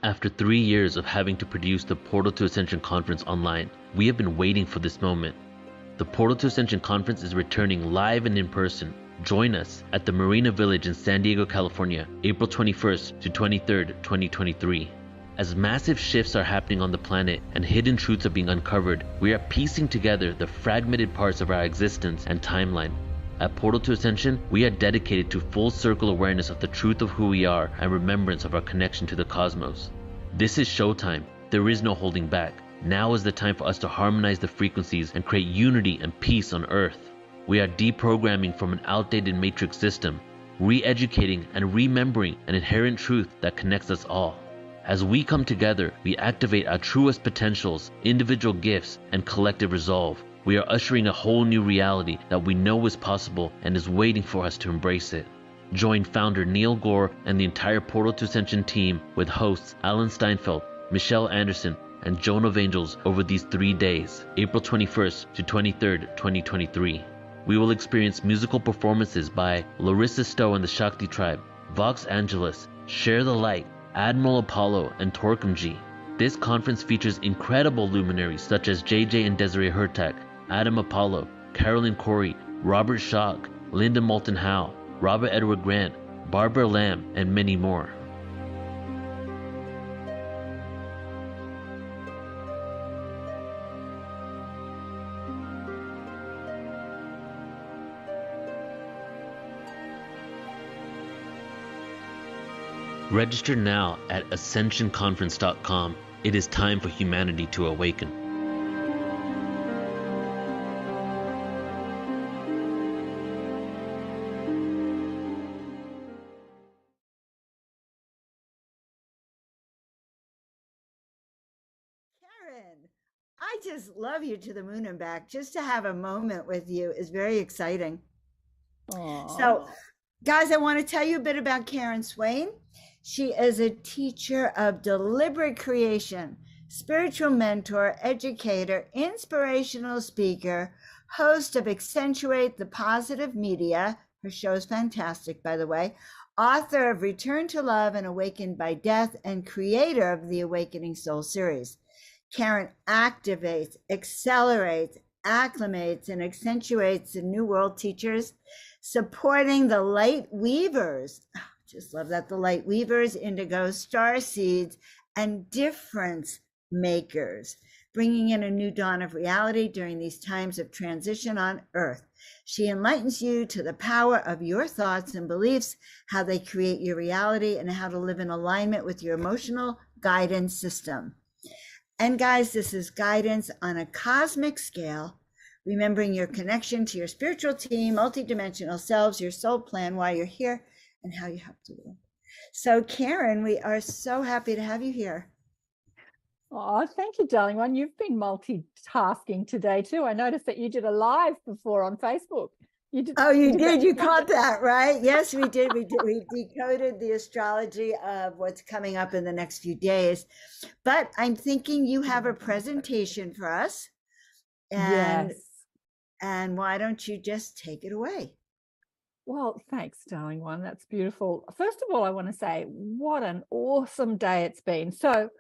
After 3 years of having to produce the Portal to Ascension conference online, we have been waiting for this moment. The Portal to Ascension conference is returning live and in person. Join us at the Marina Village in San Diego, California, April 21st to 23rd, 2023. As massive shifts are happening on the planet and hidden truths are being uncovered, we are piecing together the fragmented parts of our existence and timeline. At Portal to Ascension, we are dedicated to full circle awareness of the truth of who we are and remembrance of our connection to the cosmos. This is showtime. There is no holding back. Now is the time for us to harmonize the frequencies and create unity and peace on Earth. We are deprogramming from an outdated matrix system, re-educating and remembering an inherent truth that connects us all. As we come together, we activate our truest potentials, individual gifts, and collective resolve. We are ushering a whole new reality that we know is possible and is waiting for us to embrace it. Join founder Neil Gore and the entire Portal to Ascension team with hosts Alan Steinfeld, Michelle Anderson, and Joan of Angels over these 3 days, April 21st to 23rd, 2023. We will experience musical performances by Larissa Stowe and the Shakti Tribe, Vox Angeles, Share the Light, Admiral Apollo, and Torquemji. This conference features incredible luminaries such as JJ and Desiree Hurtak, Adam Apollo, Carolyn Corey, Robert Schock, Linda Moulton Howe, Robert Edward Grant, Barbara Lamb, and many more. Register now at ascensionconference.com. It is time for humanity to awaken. KAren, I just love you to the moon and back. Just to have a moment with you is very exciting. Aww. So, guys, I want to tell you a bit about KAren Swain. She is a teacher of deliberate creation, spiritual mentor, educator, inspirational speaker, host of Accentuate the Positive Media. Her show is fantastic, by the way. Author of Return to Love and Awakened by Death, and creator of the Awakening Soul series. KAren activates, accelerates, acclimates, and accentuates the New World teachers, supporting the light weavers. Just love that. The light weavers, indigo, starseeds, and difference makers, bringing in a new dawn of reality during these times of transition on Earth. She enlightens you to the power of your thoughts and beliefs, how they create your reality, and how to live in alignment with your emotional guidance system. And guys, this is guidance on a cosmic scale, remembering your connection to your spiritual team, multidimensional selves, your soul plan, why you're here, and how you have to live. So KAren, we are so happy to have you here. Oh, thank you, darling one. You've been multitasking today too. I noticed that you did a live before on Facebook. You did. You caught that, right? Yes, we did. We decoded the astrology of what's coming up in the next few days. But I'm thinking you have a presentation for us. Yes. And why don't you just take it away? Well, thanks, darling one. That's beautiful. First of all, I want to say what an awesome day it's been. So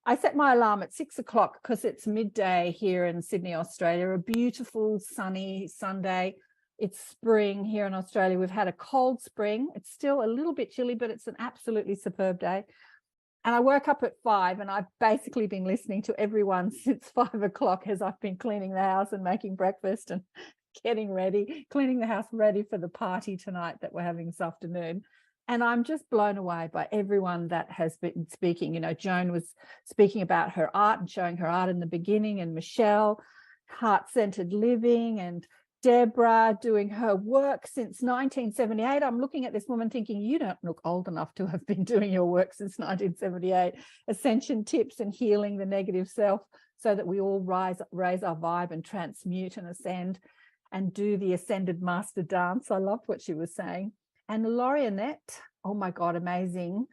I set my alarm at 6 o'clock because it's midday here in Sydney, Australia, a beautiful sunny Sunday. It's spring here in Australia. We've had a cold spring. It's still a little bit chilly, but it's an absolutely superb day. And I woke up at 5 and I've basically been listening to everyone since 5 o'clock as I've been cleaning the house and making breakfast and getting ready, cleaning the house ready for the party tonight that we're having this afternoon. And I'm just blown away by everyone that has been speaking. You know, Joan was speaking about her art and showing her art in the beginning, and Michelle, heart-centered living, and Deborah doing her work since 1978. I'm looking at this woman thinking, you don't look old enough to have been doing your work since 1978. Ascension tips and healing the negative self so that we all raise our vibe and transmute and ascend and do the ascended master dance. I loved what she was saying. And Lorianette, oh my God, amazing.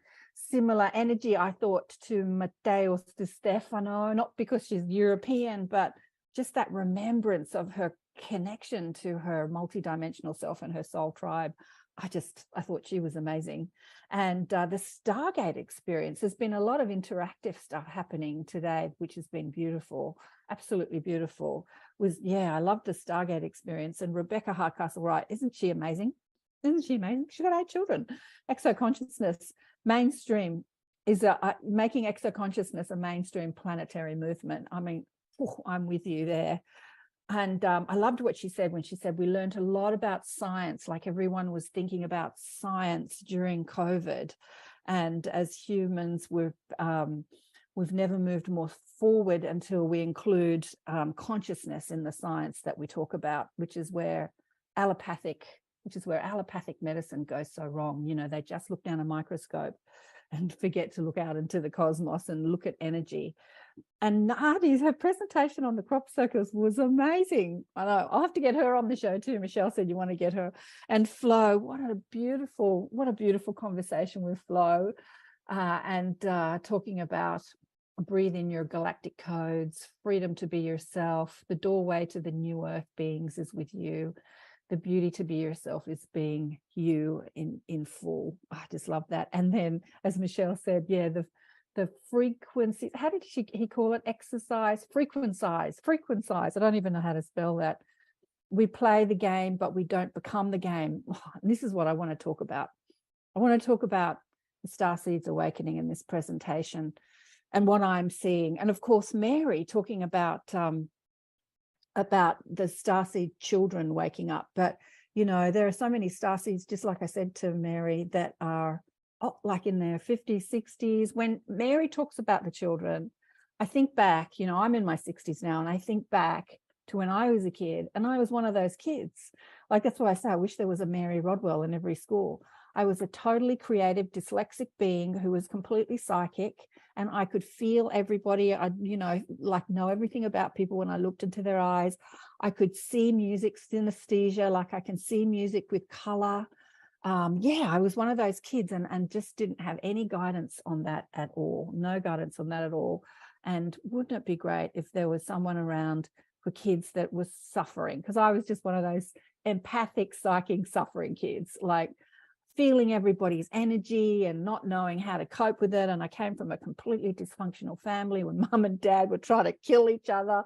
Similar energy, I thought, to Matteo Di Stefano, not because she's European, but just that remembrance of her connection to her multidimensional self and her soul tribe. I thought she was amazing. And the Stargate experience, there's been a lot of interactive stuff happening today, which has been beautiful, absolutely beautiful. I loved the Stargate experience. And Rebecca Hardcastle-Wright, isn't she amazing? Isn't she amazing? She's got 8 children. Exoconsciousness mainstream is making exoconsciousness a mainstream planetary movement. I mean, I'm with you there. And I loved what she said when she said we learned a lot about science, like everyone was thinking about science during COVID. And as humans, we've never moved more forward until we include consciousness in the science that we talk about, which is where allopathic medicine goes so wrong. You know, they just look down a microscope and forget to look out into the cosmos and look at energy. And her presentation on the crop circles was amazing. I know, I'll have to get her on the show too. Michelle said you want to get her. And Flo, what a beautiful conversation with Flo, and talking about breathe in your galactic codes, freedom to be yourself, the doorway to the new earth beings is with you. The beauty to be yourself is being you in full. I just love that. And then, as Michelle said, the frequency, how did he call it? Exercise, frequencies. I don't even know how to spell that. We play the game, but we don't become the game. And this is what I want to talk about. I want to talk about the Starseeds awakening in this presentation and what I'm seeing. And of course, Mary talking about the starseed children waking up. But, you know, there are so many starseeds, just like I said to Mary, that are like in their 50s, 60s. When Mary talks about the children, I think back, you know, I'm in my 60s now, and I think back to when I was a kid, and I was one of those kids. Like, that's why I say I wish there was a Mary Rodwell in every school. I was a totally creative, dyslexic being who was completely psychic, and I could feel everybody. I, you know, like know everything about people when I looked into their eyes. I could see music synesthesia, like I can see music with color. I was one of those kids, and just didn't have any guidance on that at all. No guidance on that at all. And wouldn't it be great if there was someone around for kids that was suffering? Because I was just one of those empathic, psychic, suffering kids, like feeling everybody's energy and not knowing how to cope with it. And I came from a completely dysfunctional family where mum and dad were trying to kill each other,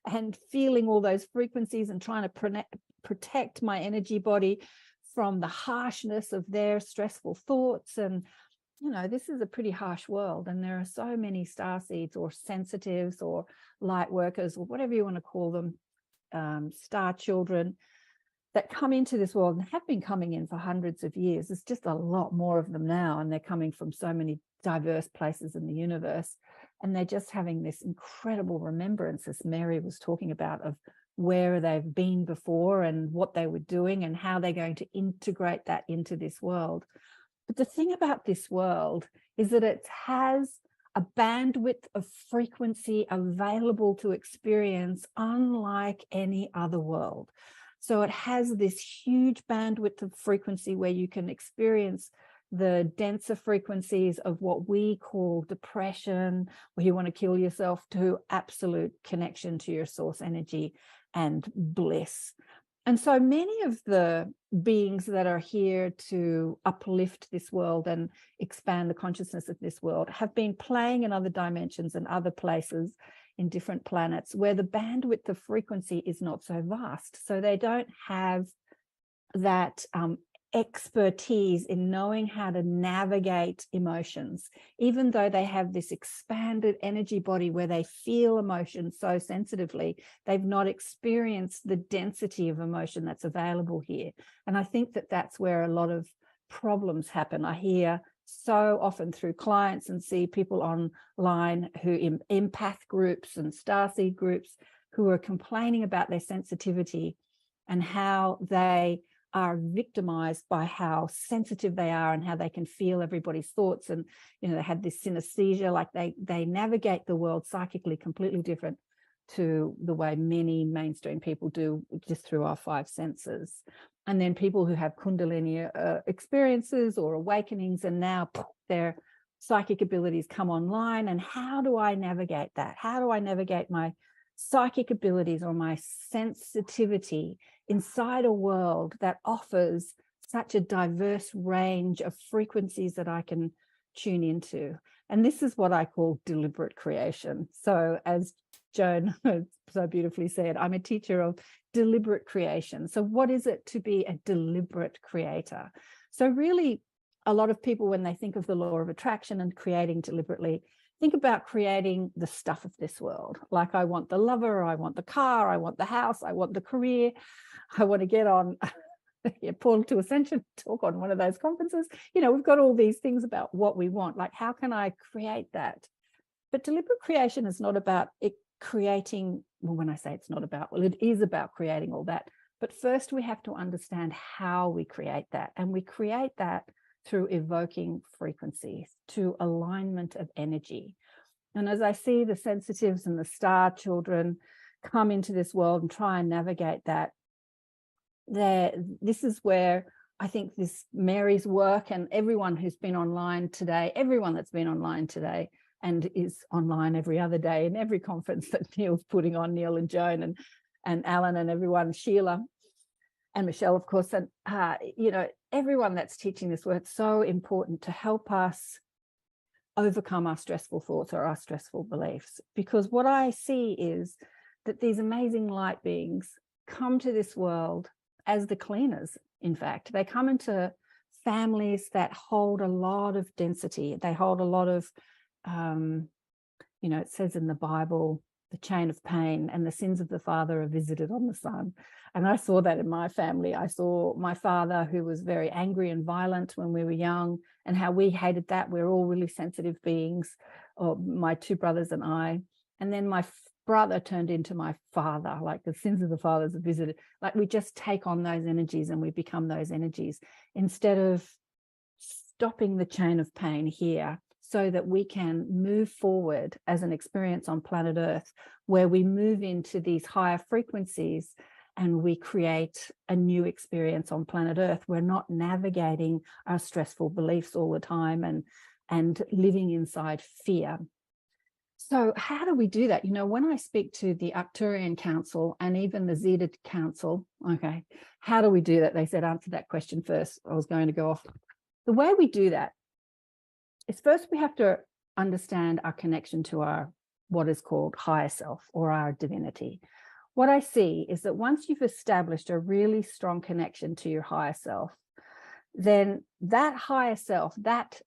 and feeling all those frequencies and trying to protect my energy body from the harshness of their stressful thoughts. And, you know, this is a pretty harsh world, and there are so many starseeds or sensitives or light workers or whatever you want to call them, star children, that come into this world and have been coming in for hundreds of years. There's just a lot more of them now, and they're coming from so many diverse places in the universe, and they're just having this incredible remembrance, as Mary was talking about, of where they've been before and what they were doing and how they're going to integrate that into this world. But the thing about this world is that it has a bandwidth of frequency available to experience unlike any other world. So it has this huge bandwidth of frequency where you can experience the denser frequencies of what we call depression, where you want to kill yourself, to absolute connection to your source energy and bliss. And so many of the beings that are here to uplift this world and expand the consciousness of this world have been playing in other dimensions and other places in different planets where the bandwidth of frequency is not so vast. So they don't have that expertise in knowing how to navigate emotions, even though they have this expanded energy body where they feel emotion so sensitively. They've not experienced the density of emotion that's available here. And I think that that's where a lot of problems happen. I hear so often through clients and see people online who empath groups and starseed groups who are complaining about their sensitivity and how they are victimized by how sensitive they are and how they can feel everybody's thoughts. And, you know, they had this synesthesia, like they navigate the world psychically completely different to the way many mainstream people do, just through our 5 senses. And then people who have Kundalini experiences or awakenings, and now their psychic abilities come online. And how do I navigate that? How do I navigate my psychic abilities or my sensitivity inside a world that offers such a diverse range of frequencies that I can tune into. And this is what I call deliberate creation. So as Joan so beautifully said, I'm a teacher of deliberate creation. So what is it to be a deliberate creator? So really, a lot of people, when they think of the law of attraction and creating deliberately, think about creating the stuff of this world. Like, I want the lover, I want the car, I want the house, I want the career, I want to get on Portal to Ascension, talk on one of those conferences. We've got all these things about what we want. Like, how can I create that? But deliberate creation is not about it creating. Well, when I say it's not about, well, it is about creating all that. But first, we have to understand how we create that. And we create that through evoking frequencies, to alignment of energy. And as I see the sensitives and the star children come into this world and try and navigate that, this is where I think this Mary's work, and everyone who's been online today, everyone that's been online today and is online every other day in every conference that Neil's putting on, Neil and Joan and Alan and everyone, Sheila and Michelle, of course, and everyone that's teaching this work, so important to help us overcome our stressful thoughts or our stressful beliefs. Because what I see is that these amazing light beings come to this world as the cleaners. In fact, they come into families that hold a lot of density. They hold a lot of, it says in the Bible, the chain of pain, and the sins of the father are visited on the son. And I saw that in my family. I saw my father, who was very angry and violent when we were young, and how we hated that. We're all really sensitive beings, or my two brothers and I. And then my brother turned into my father, like the sins of the fathers are visited. Like, we just take on those energies and we become those energies instead of stopping the chain of pain here, so that we can move forward as an experience on planet Earth, where we move into these higher frequencies and we create a new experience on planet Earth. We're not navigating our stressful beliefs all the time and living inside fear. So how do we do that? When I speak to the Arcturian Council and even the Zeta Council, okay, how do we do that? They said, answer that question first. I was going to go off. The way we do that is, first we have to understand our connection to our what is called higher self, or our divinity. What I see is that once you've established a really strong connection to your higher self, then that higher self, that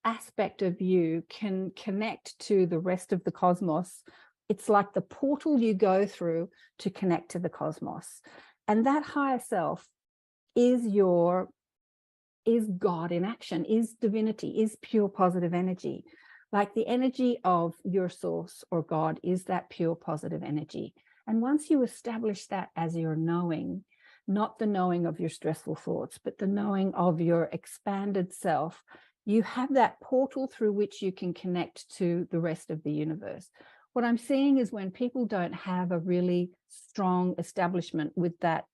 aspect of you can connect to the rest of the cosmos. It's like the portal you go through to connect to the cosmos. And that higher self is God in action, is divinity, is pure positive energy. Like, the energy of your source or God is that pure positive energy. And once you establish that as your knowing, not the knowing of your stressful thoughts, but the knowing of your expanded self, you have that portal through which you can connect to the rest of the universe. What I'm seeing is, when people don't have a really strong establishment with that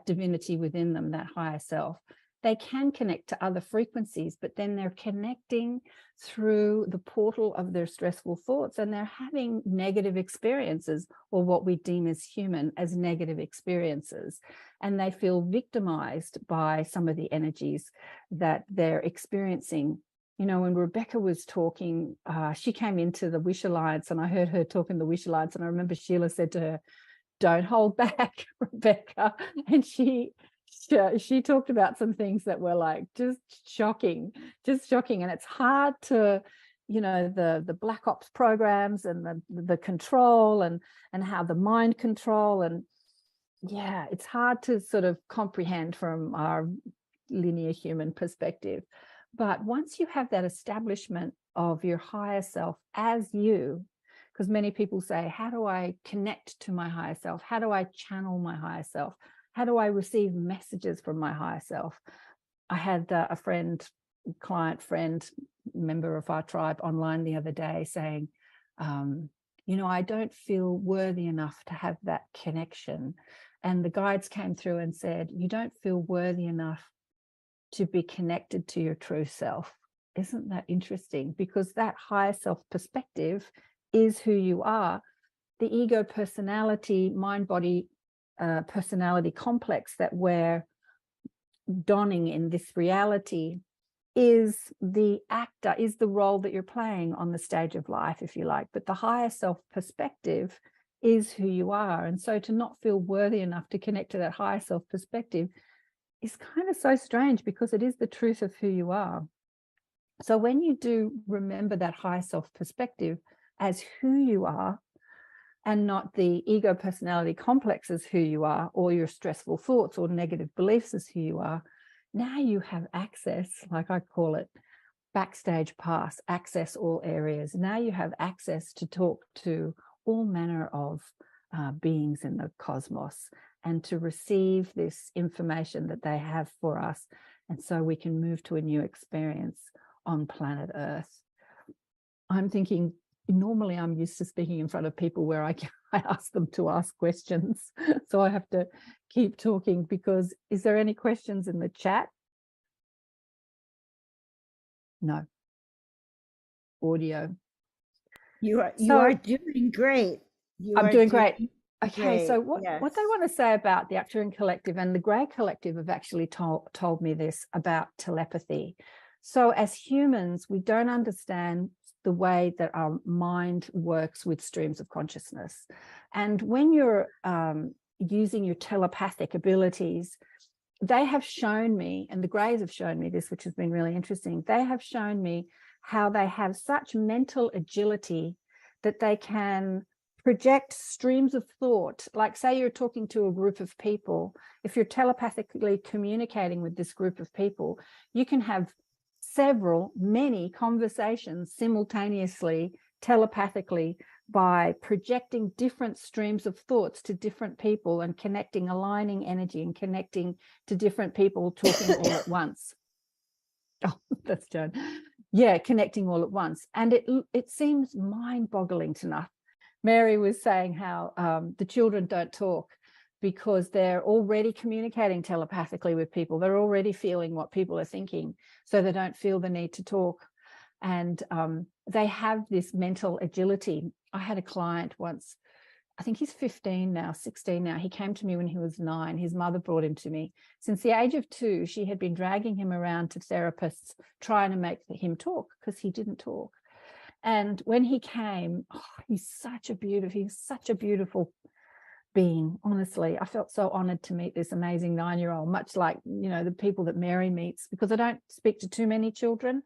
divinity within them, that higher self, they can connect to other frequencies, but then they're connecting through the portal of their stressful thoughts, and they're having negative experiences, or what we deem as human as negative experiences. And they feel victimized by some of the energies that they're experiencing. When Rebecca was talking, she came into the Wish Alliance, and I heard her talk in the Wish Alliance, and I remember Sheila said to her, "Don't hold back, Rebecca." And she talked about some things that were like just shocking. And it's hard to, the Black Ops programs and the control and how the mind control, and yeah, it's hard to sort of comprehend from our linear human perspective. But once you have that establishment of your higher self as you, because many people say, how do I connect to my higher self? How do I channel my higher self? How do I receive messages from my higher self? I had a client friend, member of our tribe, online the other day saying, I don't feel worthy enough to have that connection. And the guides came through and said, you don't feel worthy enough to be connected to your true self. Isn't that interesting? Because that higher self perspective is who you are. The ego personality, mind body personality complex that we're donning in this reality is the actor, is the role that you're playing on the stage of life, if you like. But the higher self perspective is who you are. And so to not feel worthy enough to connect to that higher self perspective is kind of so strange, because it is the truth of who you are. So when you do remember that higher self perspective as who you are, and not the ego personality complex as who you are, or your stressful thoughts or negative beliefs as who you are, now you have access, like I call it, backstage pass, access all areas. Now you have access to talk to all manner of beings in the cosmos, and to receive this information that they have for us. And so we can move to a new experience on planet Earth. I'm thinking, normally I'm used to speaking in front of people where I ask them to ask questions. So I have to keep talking, because is there any questions in the chat? No. Audio. You are doing great. I'm doing great. Okay, great. so what they want to say about the Arcturian Collective, and the Grey Collective have actually told me this about telepathy. So as humans, we don't understand the way that our mind works with streams of consciousness. And when you're using your telepathic abilities, they have shown me, and the Greys have shown me this, which has been really interesting. They have shown me how they have such mental agility that they can project streams of thought. Like, say you're talking to a group of people, if you're telepathically communicating with this group of people, you can have many conversations simultaneously, telepathically, by projecting different streams of thoughts to different people and connecting, aligning energy and connecting to different people talking all at once. Oh, that's Joan. Yeah, connecting all at once. And it seems mind-boggling to enough. Mary was saying how the children don't talk because they're already communicating telepathically with people. They're already feeling what people are thinking, so they don't feel the need to talk. And they have this mental agility. I had a client once, I think he's 15 now, 16 now. He came to me when he was 9. His mother brought him to me. Since the age of 2, she had been dragging him around to therapists, trying to make him talk, because he didn't talk. And when he came, he's such a beautiful being. Honestly, I felt so honored to meet this amazing 9-year-old, much like, the people that Mary meets, because I don't speak to too many children.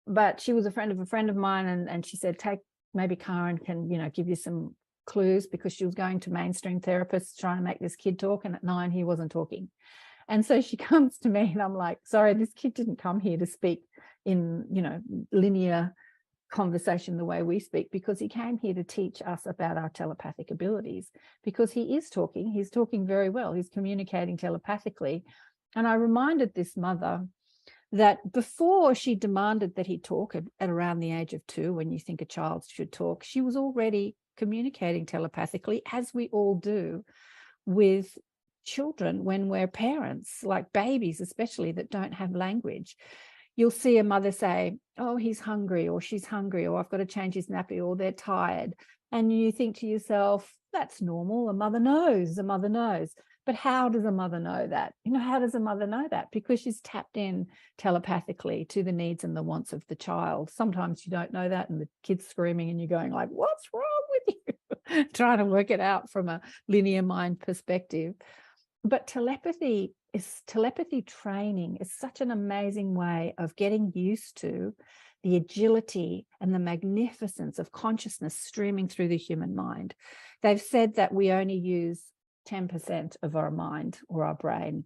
But she was a friend of mine, and she said, maybe Karen can, give you some clues, because she was going to mainstream therapists trying to make this kid talk, and at 9 he wasn't talking. And so she comes to me and I'm like, sorry, this kid didn't come here to speak in, linear conversation the way we speak, because he came here to teach us about our telepathic abilities, because he's talking very well, he's communicating telepathically. And I reminded this mother that before she demanded that he talk at around the age of 2, when you think a child should talk, she was already communicating telepathically, as we all do with children when we're parents, like babies especially, that don't have language. You'll see a mother say, oh, he's hungry, or she's hungry, or I've got to change his nappy, or they're tired. And you think to yourself, that's normal. A mother knows. But how does a mother know that? How does a mother know that? Because she's tapped in telepathically to the needs and the wants of the child. Sometimes you don't know that, and the kid's screaming and you're going like, what's wrong with you? Trying to work it out from a linear mind perspective. But telepathy training is such an amazing way of getting used to the agility and the magnificence of consciousness streaming through the human mind. They've said that we only use 10% of our mind or our brain.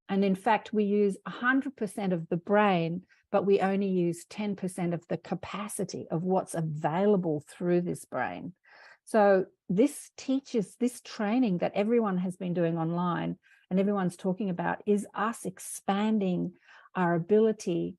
And in fact, we use 100% of the brain, but we only use 10% of the capacity of what's available through this brain. So this training that everyone has been doing online and everyone's talking about is us expanding our ability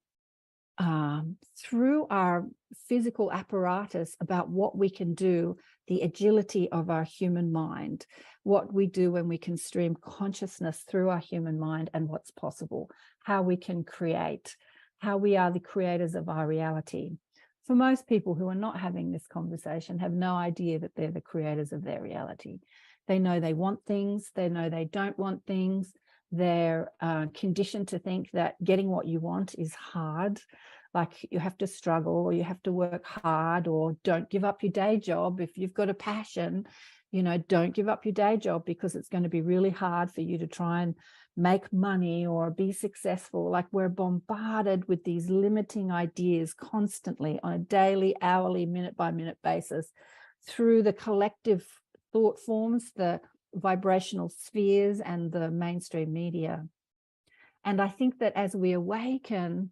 through our physical apparatus about what we can do, the agility of our human mind, what we do when we can stream consciousness through our human mind, and what's possible, how we can create, how we are the creators of our reality. For most people who are not having this conversation, have no idea that they're the creators of their reality. They know they want things, they know they don't want things, They're conditioned to think that getting what you want is hard, like you have to struggle or you have to work hard, or don't give up your day job. If you've got a passion, you know, don't give up your day job because it's going to be really hard for you to try and make money or be successful. Like, we're bombarded with these limiting ideas constantly on a daily, hourly, minute by minute basis through the collective thought forms, the vibrational spheres, and the mainstream media. And I think that as we awaken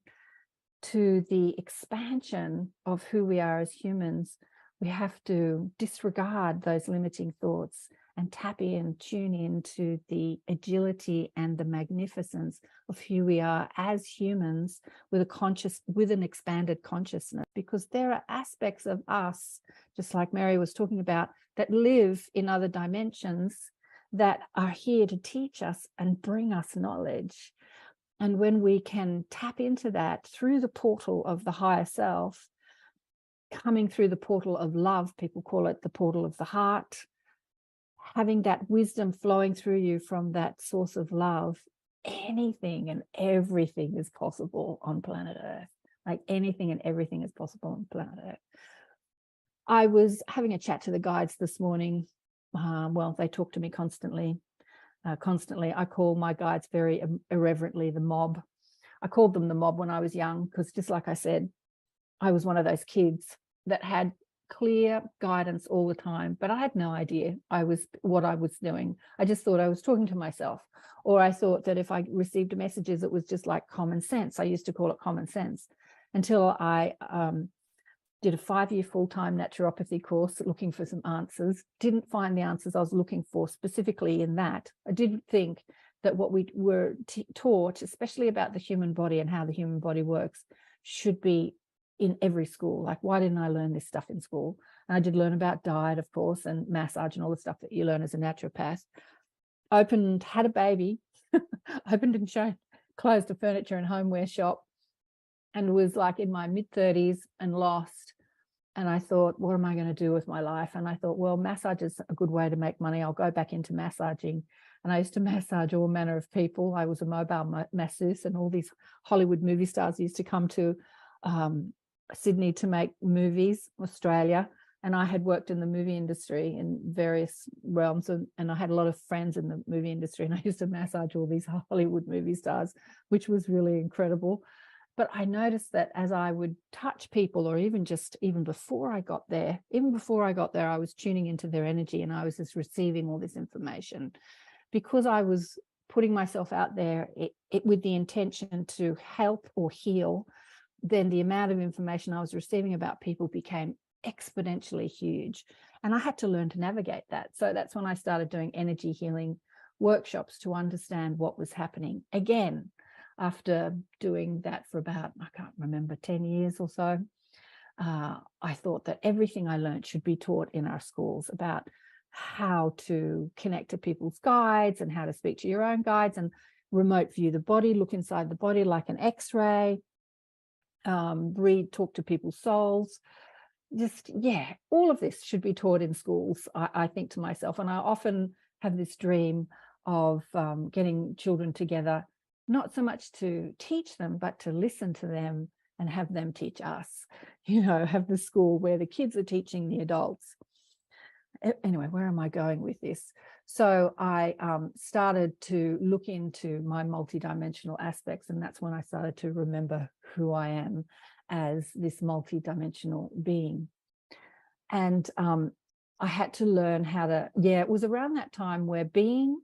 to the expansion of who we are as humans, we have to disregard those limiting thoughts and tap in, tune into the agility and the magnificence of who we are as humans with an expanded consciousness. Because there are aspects of us, just like Mary was talking about, that live in other dimensions that are here to teach us and bring us knowledge. And when we can tap into that through the portal of the higher self, coming through the portal of love, people call it the portal of the heart, having that wisdom flowing through you from that source of love, anything and everything is possible on planet Earth. Like, anything and everything is possible on planet Earth. I was having a chat to the guides this morning. Well, they talk to me constantly. I call my guides very irreverently the mob. I called them the mob when I was young because, just like I said, I was one of those kids that had clear guidance all the time, but I had no idea what I was doing. I just thought I was talking to myself, or I thought that if I received messages, it was just like common sense. I used to call it common sense until I did a 5-year full-time naturopathy course looking for some answers. Didn't find the answers I was looking for specifically in that. I did think that what we were taught, especially about the human body and how the human body works, should be in every school. Like, why didn't I learn this stuff in school? And I did learn about diet, of course, and massage and all the stuff that you learn as a naturopath. Had a baby, opened and closed a furniture and homeware shop, and was like in my mid-30s and lost. And I thought, what am I going to do with my life? And I thought, well, massage is a good way to make money. I'll go back into massaging. And I used to massage all manner of people. I was a mobile masseuse, and all these Hollywood movie stars used to come to Sydney to make movies, Australia. And I had worked in the movie industry in various realms, and I had a lot of friends in the movie industry, and I used to massage all these Hollywood movie stars, which was really incredible. But I noticed that as I would touch people, or even before I got there, I was tuning into their energy, and I was just receiving all this information because I was putting myself out there with the intention to help or heal. Then the amount of information I was receiving about people became exponentially huge, and I had to learn to navigate that. So that's when I started doing energy healing workshops to understand what was happening. Again, after doing that for about, I can't remember, 10 years or so, I thought that everything I learned should be taught in our schools about how to connect to people's guides and how to speak to your own guides and remote view the body, look inside the body like an X-ray, talk to people's souls. All of this should be taught in schools, I think to myself. And I often have this dream of getting children together, not so much to teach them, but to listen to them and have them teach us, have the school where the kids are teaching the adults. Anyway, where am I going with this? So I started to look into my multidimensional aspects, and that's when I started to remember who I am as this multidimensional being. And I had to learn how to, it was around that time where being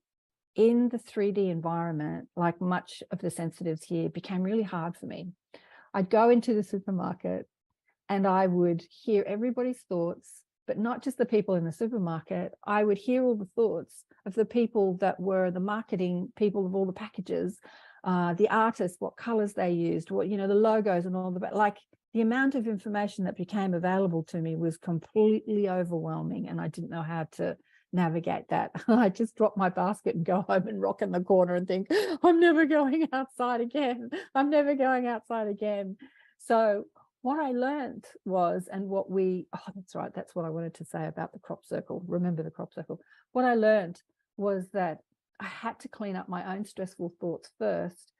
in the 3D environment, like much of the sensitives here, became really hard for me. I'd go into the supermarket and I would hear everybody's thoughts, but not just the people in the supermarket. I would hear all the thoughts of the people that were the marketing people of all the packages, the artists, what colors they used, what, the logos and all like the amount of information that became available to me was completely overwhelming, and I didn't know how to navigate that. I just drop my basket and go home and rock in the corner and think, I'm never going outside again. I'm never going outside again. So what I learned was, that's right, that's what I wanted to say about the crop circle. Remember the crop circle. What I learned was that I had to clean up my own stressful thoughts first,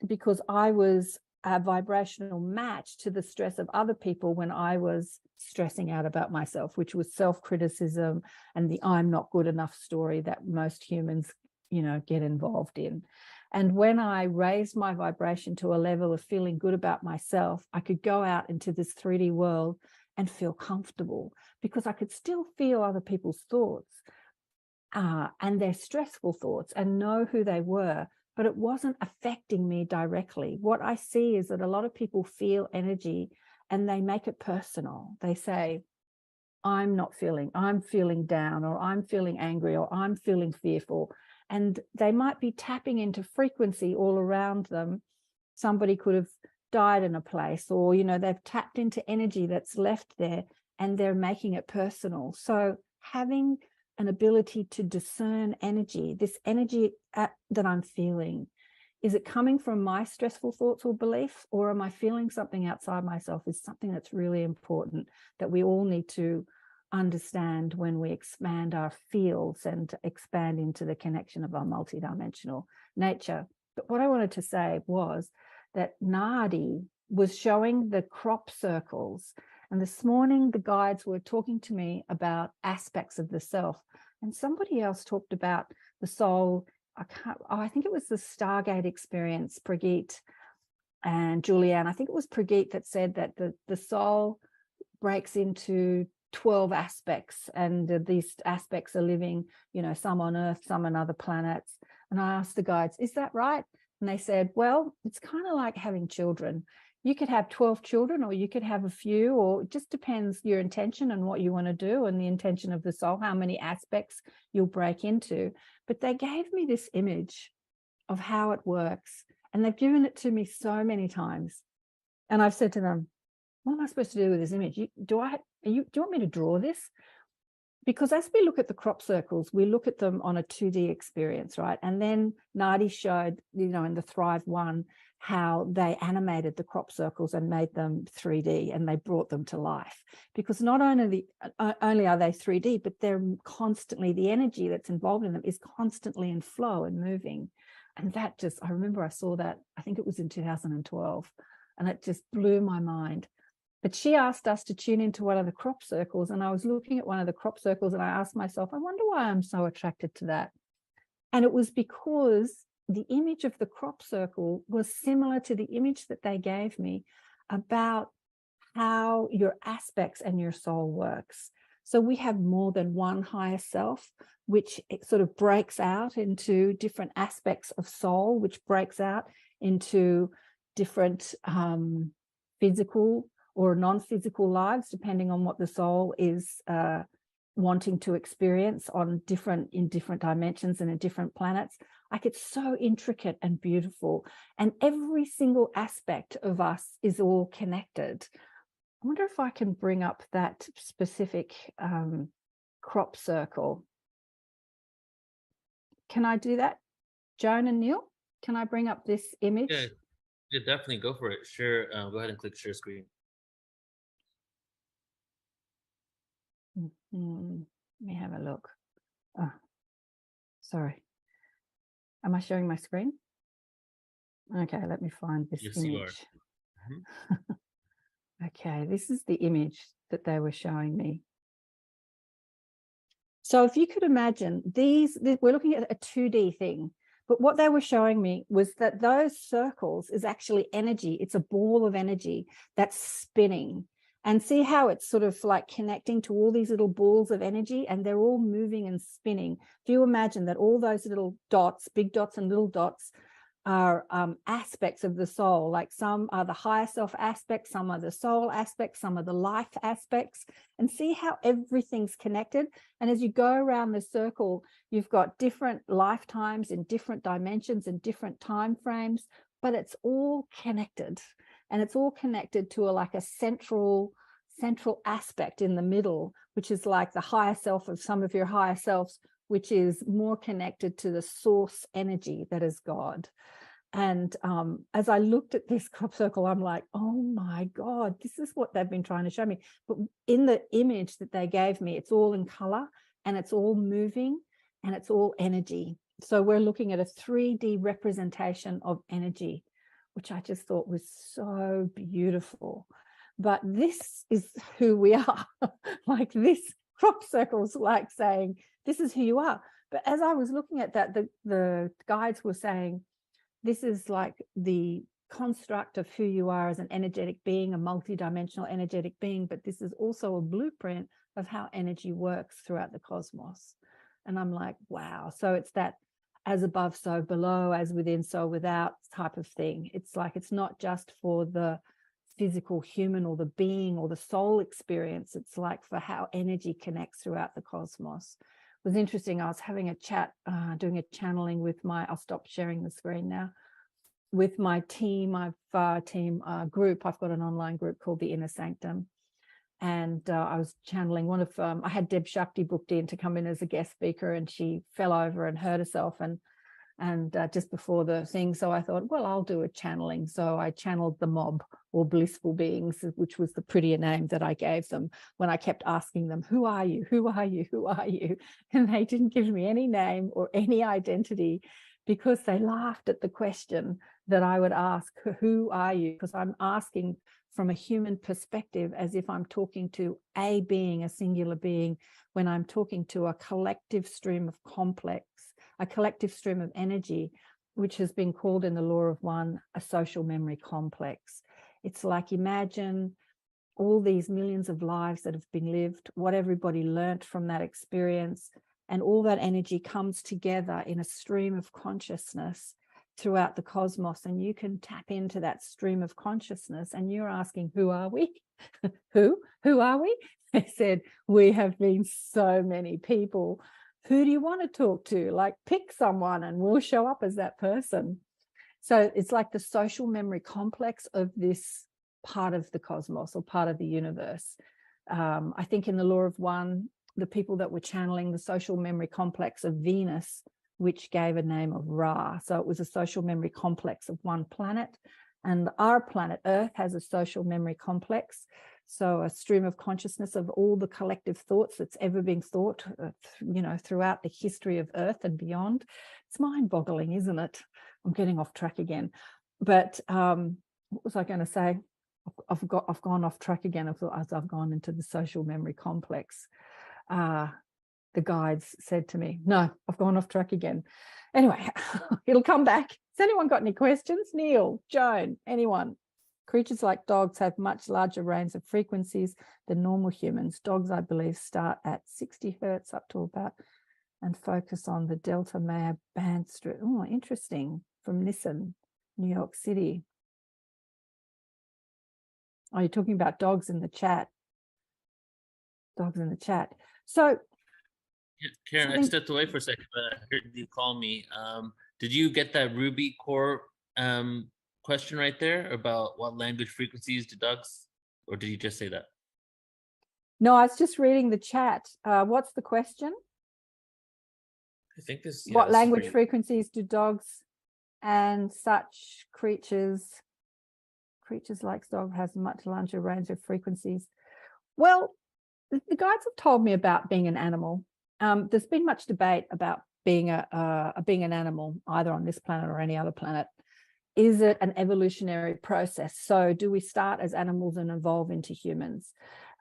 because I was a vibrational match to the stress of other people when I was stressing out about myself, which was self-criticism and the I'm not good enough story that most humans, get involved in. And when I raised my vibration to a level of feeling good about myself, I could go out into this 3D world and feel comfortable, because I could still feel other people's thoughts and their stressful thoughts and know who they were, but it wasn't affecting me directly. What I see is that a lot of people feel energy and they make it personal. They say, I'm feeling down, or I'm feeling angry, or I'm feeling fearful. And they might be tapping into frequency all around them. Somebody could have died in a place, or, they've tapped into energy that's left there and they're making it personal. So having an ability to discern energy, this energy that I'm feeling, is it coming from my stressful thoughts or beliefs, or am I feeling something outside myself, is something that's really important that we all need to understand when we expand our fields and expand into the connection of our multidimensional nature. But what I wanted to say was that Nadi was showing the crop circles, and this morning the guides were talking to me about aspects of the self, and somebody else talked about the soul. I think it was the Stargate experience, Prageet and Julianne. I think it was Prageet that said that the soul breaks into 12 aspects, and these aspects are living, some on Earth, some on other planets. And I asked the guides, is that right? And they said, well, it's kind of like having children. You could have 12 children, or you could have a few, or it just depends your intention and what you want to do, and the intention of the soul, how many aspects you'll break into. But they gave me this image of how it works, and they've given it to me so many times. And I've said to them, what am I supposed to do with this image? Do you want me to draw this? Because as we look at the crop circles, we look at them on a 2D experience, right? And then Nadi showed, in the Thrive One, how they animated the crop circles and made them 3D, and they brought them to life. Because not only are they 3D, but they're constantly, the energy that's involved in them is constantly in flow and moving. And that just, I remember I saw that, I think it was in 2012, and it just blew my mind. But she asked us to tune into one of the crop circles, and I was looking at one of the crop circles, and I asked myself, I wonder why I'm so attracted to that. And it was because the image of the crop circle was similar to the image that they gave me about how your aspects and your soul works. So we have more than one higher self, which it sort of breaks out into different aspects of soul, which breaks out into different physical or non-physical lives, depending on what the soul is wanting to experience in different dimensions and in different planets. Like, it's so intricate and beautiful, and every single aspect of us is all connected. I wonder if I can bring up that specific crop circle. Can I do that, Joan and Neil? Can I bring up this image? Yeah, definitely go for it. Share. Go ahead and click share screen. Let me have a look. Oh, sorry. Am I showing my screen? Okay, let me find this Yes, image. you are. Okay, this is the image that they were showing me. So if you could imagine we're looking at a 2D thing, but what they were showing me was that those circles is actually energy. It's a ball of energy that's spinning. And see how it's sort of like connecting to all these little balls of energy, and they're all moving and spinning. If you imagine that all those little dots, big dots and little dots, are aspects of the soul, like some are the higher self aspects, some are the soul aspects, some are the life aspects, and see how everything's connected. And as you go around the circle, you've got different lifetimes in different dimensions and different time frames, but it's all connected. And it's all connected to a central aspect in the middle, which is like the higher self of some of your higher selves, which is more connected to the source energy that is God. And as I looked at this crop circle, I'm like, oh my God, this is what they've been trying to show me. But in the image that they gave me, it's all in color, and it's all moving, and it's all energy. So we're looking at a 3D representation of energy, which I just thought was so beautiful. But this is who we are. Like this crop circle's like saying, this is who you are. But as I was looking at that, the guides were saying, this is like the construct of who you are as an energetic being, a multidimensional energetic being, but this is also a blueprint of how energy works throughout the cosmos. And I'm like, wow. So it's that as above, so below, as within, so without type of thing. It's like, it's not just for the physical human or the being or the soul experience. It's like for how energy connects throughout the cosmos. It was interesting. I was having a chat, doing a channeling with I'll stop sharing the screen now, with my team. Group. I've got an online group called the Inner Sanctum. And I was channeling one of I had Deb Shakti booked in to come in as a guest speaker, and she fell over and hurt herself and just before the thing. So I thought, well, I'll do a channeling. So I channeled the mob, or blissful beings, which was the prettier name that I gave them when I kept asking them, who are you? Who are you? Who are you? And they didn't give me any name or any identity, because they laughed at the question that I would ask, who are you? Because I'm asking from a human perspective, as if I'm talking to a being, a singular being, when I'm talking to a collective stream of complex, a collective stream of energy, which has been called in the law of one a social memory complex. It's like, imagine all these millions of lives that have been lived, what everybody learnt from that experience, and all that energy comes together in a stream of consciousness throughout the cosmos, and you can tap into that stream of consciousness. And you're asking, who are we? Who are we? They said, we have been so many people. Who do you want to talk to? Like, pick someone and we'll show up as that person. So it's like the social memory complex of this part of the cosmos, or part of the universe. I think in the law of one, the people that were channeling the social memory complex of Venus, which gave a name of Ra. So it was a social memory complex of one planet. And our planet Earth has a social memory complex. So a stream of consciousness of all the collective thoughts that's ever been thought, throughout the history of Earth and beyond. It's mind-boggling, isn't it? I'm getting off track again. But what was I going to say? I've gone off track again as I've gone into the social memory complex. The guides said to me, no, I've gone off track again. Anyway, it'll come back. Has anyone got any questions? Neil, Joan, anyone? Creatures like dogs have much larger range of frequencies than normal humans. Dogs, I believe, start at 60 hertz up to about, and focus on the Delta Mayer band strip. Oh, interesting. From Nissan, New York City. Oh, you're talking about dogs in the chat. Dogs in the chat. So, yeah, Karen, I stepped away for a second, but I heard you call me. Did you get that Ruby core question right there about what language frequencies do dogs, or did you just say that? No, I was just reading the chat. What's the question? I think this. What language frequencies do dogs and such creatures like dog has much larger range of frequencies? Well, the guides have told me about being an animal. There's been much debate about being an animal, either on this planet or any other planet. Is it an evolutionary process? So do we start as animals and evolve into humans?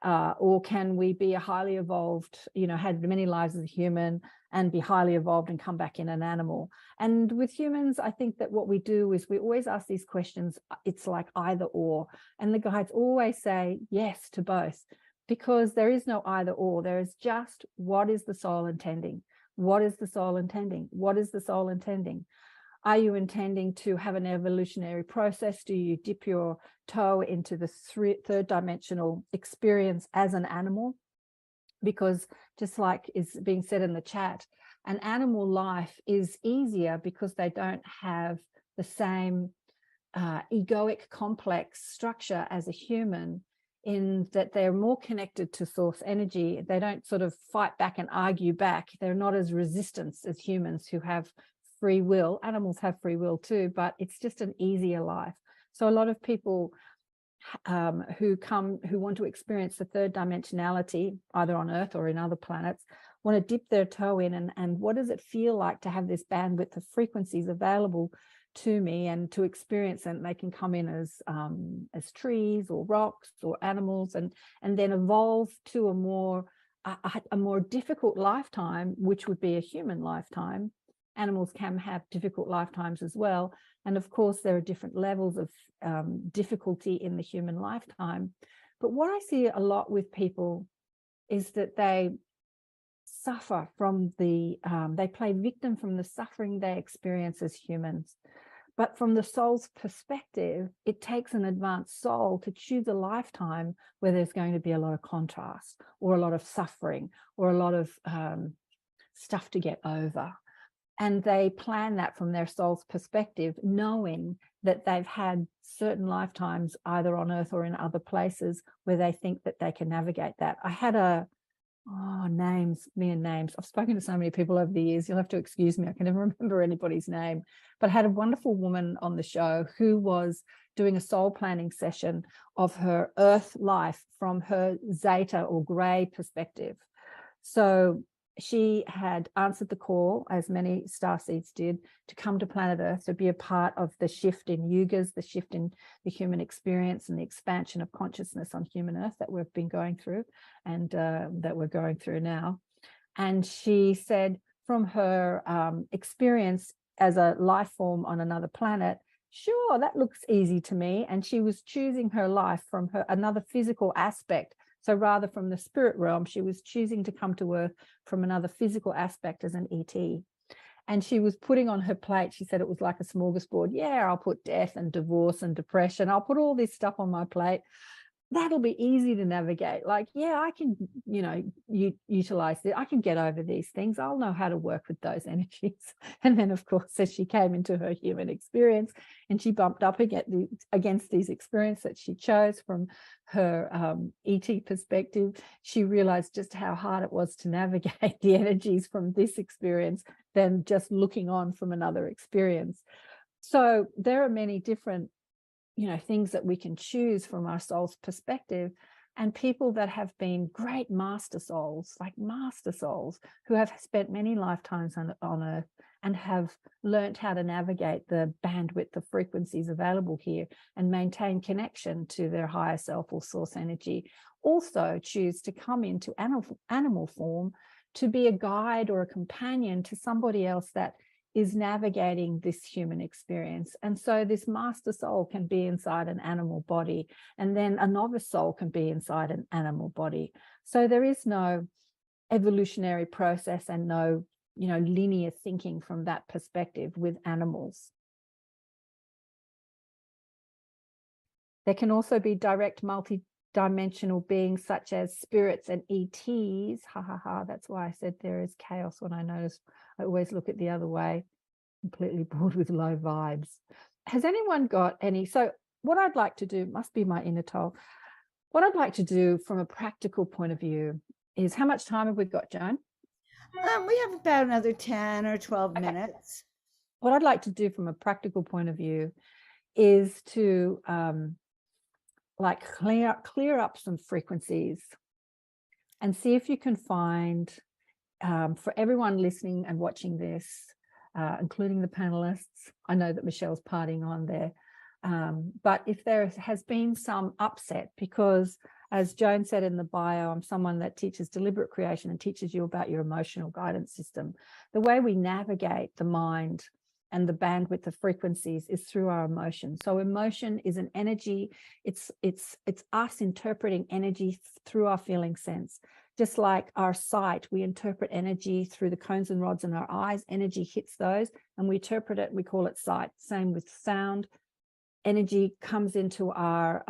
Or can we be a highly evolved, had many lives as a human and be highly evolved and come back in an animal? And with humans, I think that what we do is we always ask these questions. It's like either or. And the guides always say yes to both, because there is no either or. There is just, what is the soul intending? What is the soul intending? What is the soul intending? Are you intending to have an evolutionary process? Do you dip your toe into the third dimensional experience as an animal? Because just like is being said in the chat, an animal life is easier because they don't have the same egoic complex structure as a human, in that they're more connected to source energy. They don't sort of fight back and argue back. They're not as resistant as humans who have free will. Animals have free will too, but it's just an easier life. So a lot of people who want to experience the third dimensionality, either on Earth or in other planets, want to dip their toe in, and what does it feel like to have this bandwidth of frequencies available to me and to experience, and they can come in as trees or rocks or animals, and then evolve to a more difficult lifetime, which would be a human lifetime. Animals can have difficult lifetimes as well, and of course there are different levels of difficulty in the human lifetime. But what I see a lot with people is that they suffer from they play victim from the suffering they experience as humans. But from the soul's perspective, it takes an advanced soul to choose a lifetime where there's going to be a lot of contrast or a lot of suffering or a lot of stuff to get over. And they plan that from their soul's perspective, knowing that they've had certain lifetimes either on Earth or in other places where they think that they can navigate that. I had names. I've spoken to so many people over the years. You'll have to excuse me. I can never remember anybody's name. But I had a wonderful woman on the show who was doing a soul planning session of her Earth life from her Zeta or Grey perspective. So she had answered the call, as many starseeds did, to come to planet Earth to be a part of the shift in yugas, the shift in the human experience and the expansion of consciousness on human Earth that we've been going through and that we're going through now. And she said from her experience as a life form on another planet, sure, that looks easy to me. And she was choosing her life from another physical aspect. So rather from the spirit realm, she was choosing to come to Earth from another physical aspect as an ET. And she was putting on her plate, she said it was like a smorgasbord. Yeah, I'll put death and divorce and depression. I'll put all this stuff on my plate. That'll be easy to navigate. Like, yeah, I can, utilize it. I can get over these things. I'll know how to work with those energies. And then, of course, as she came into her human experience and she bumped up against these experiences that she chose from her ET perspective, she realized just how hard it was to navigate the energies from this experience than just looking on from another experience. So there are many different things that we can choose from our soul's perspective, and people that have been great master souls, who have spent many lifetimes on Earth and have learned how to navigate the bandwidth of frequencies available here and maintain connection to their higher self or source energy, also choose to come into animal form to be a guide or a companion to somebody else that is navigating this human experience. And so this master soul can be inside an animal body, and then a novice soul can be inside an animal body. So there is no evolutionary process and no, linear thinking from that perspective with animals. There can also be direct multi-dimensional beings such as spirits and ETs. That's why I said there is chaos when I notice I always look at the other way, completely bored with low vibes. Has anyone got any? So what I'd like to do, must be my inner toll, what I'd like to do from a practical point of view is, how much time have we got, Joan? We have about another 10 or 12 minutes. What I'd like to do from a practical point of view is to clear up some frequencies and see if you can find, for everyone listening and watching this, including the panelists, I know that Michelle's partying on there, but if there has been some upset, because as Joan said in the bio, I'm someone that teaches deliberate creation and teaches you about your emotional guidance system. The way we navigate the mind and the bandwidth of frequencies is through our emotions. So emotion is an energy. It's us interpreting energy through our feeling sense. Just like our sight, we interpret energy through the cones and rods in our eyes. Energy hits those and we interpret it. We call it sight. Same with sound. Energy comes into our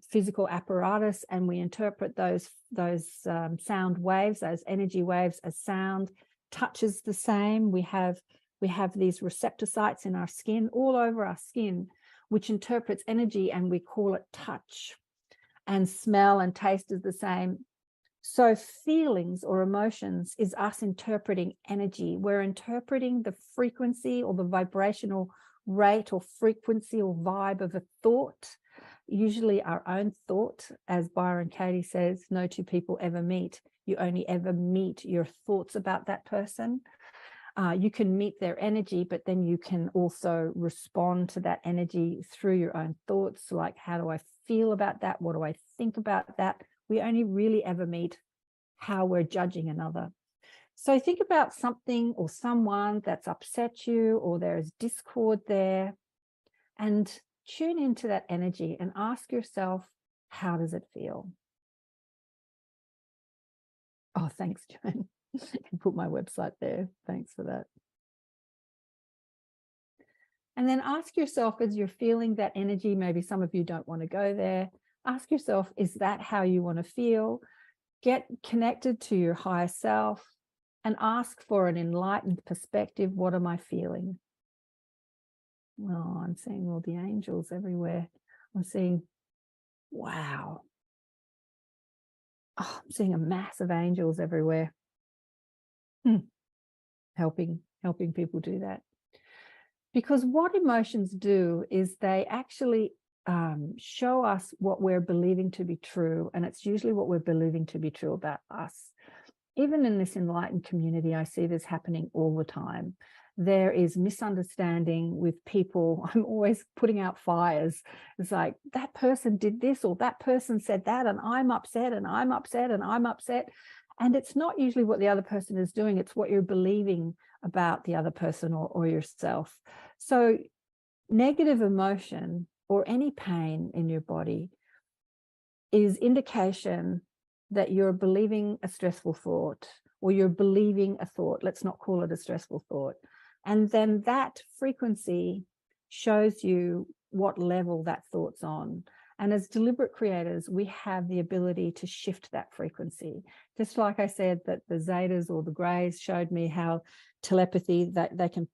physical apparatus and we interpret those sound waves, those energy waves, as sound. Touch is the same. We have these receptor sites in our skin, all over our skin, which interprets energy, and we call it touch. And smell and taste is the same. So feelings or emotions is us interpreting energy. We're interpreting the frequency or the vibrational rate or frequency or vibe of a thought. usually our own thought. As Byron Katie says, no two people ever meet. You only ever meet your thoughts about that person. You can meet their energy, but then you can also respond to that energy through your own thoughts. Like, how do I feel about that? What do I think about that? We only really ever meet how we're judging another. So think about something or someone that's upset you, or there is discord there, and tune into that energy and ask yourself, how does it feel? Oh, thanks, Joan. I put my website there. Thanks for that. And then ask yourself, as you're feeling that energy, maybe some of you don't want to go there, ask yourself, is that how you want to feel? Get connected to your higher self and ask for an enlightened perspective. What am I feeling? Oh, I'm seeing all the angels everywhere. I'm seeing, wow. Oh, I'm seeing a mass of angels everywhere. Helping people do that. Because what emotions do is they actually show us what we're believing to be true. And it's usually what we're believing to be true about us. Even in this enlightened community, I see this happening all the time. There is misunderstanding with people. I'm always putting out fires. It's like, that person did this, or that person said that, and I'm upset, and I'm upset, and I'm upset. And it's not usually what the other person is doing. It's what you're believing about the other person or yourself. So negative emotion or any pain in your body is indication that you're believing a stressful thought, or you're believing a thought. Let's not call it a stressful thought. And then that frequency shows you what level that thought's on. And as deliberate creators, we have the ability to shift that frequency. Just like I said, that the Zetas or the Greys showed me how telepathy, that they can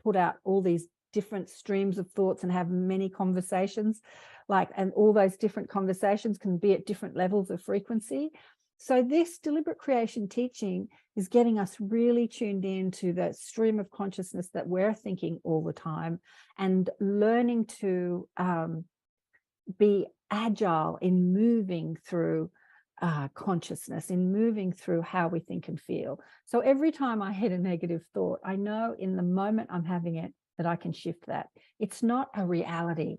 put out all these different streams of thoughts and have many conversations, and all those different conversations can be at different levels of frequency. So this deliberate creation teaching is getting us really tuned into the stream of consciousness that we're thinking all the time, and learning to be agile in moving through consciousness, in moving through how we think and feel. So every time I hit a negative thought, I know in the moment I'm having it that I can shift that. It's not a reality.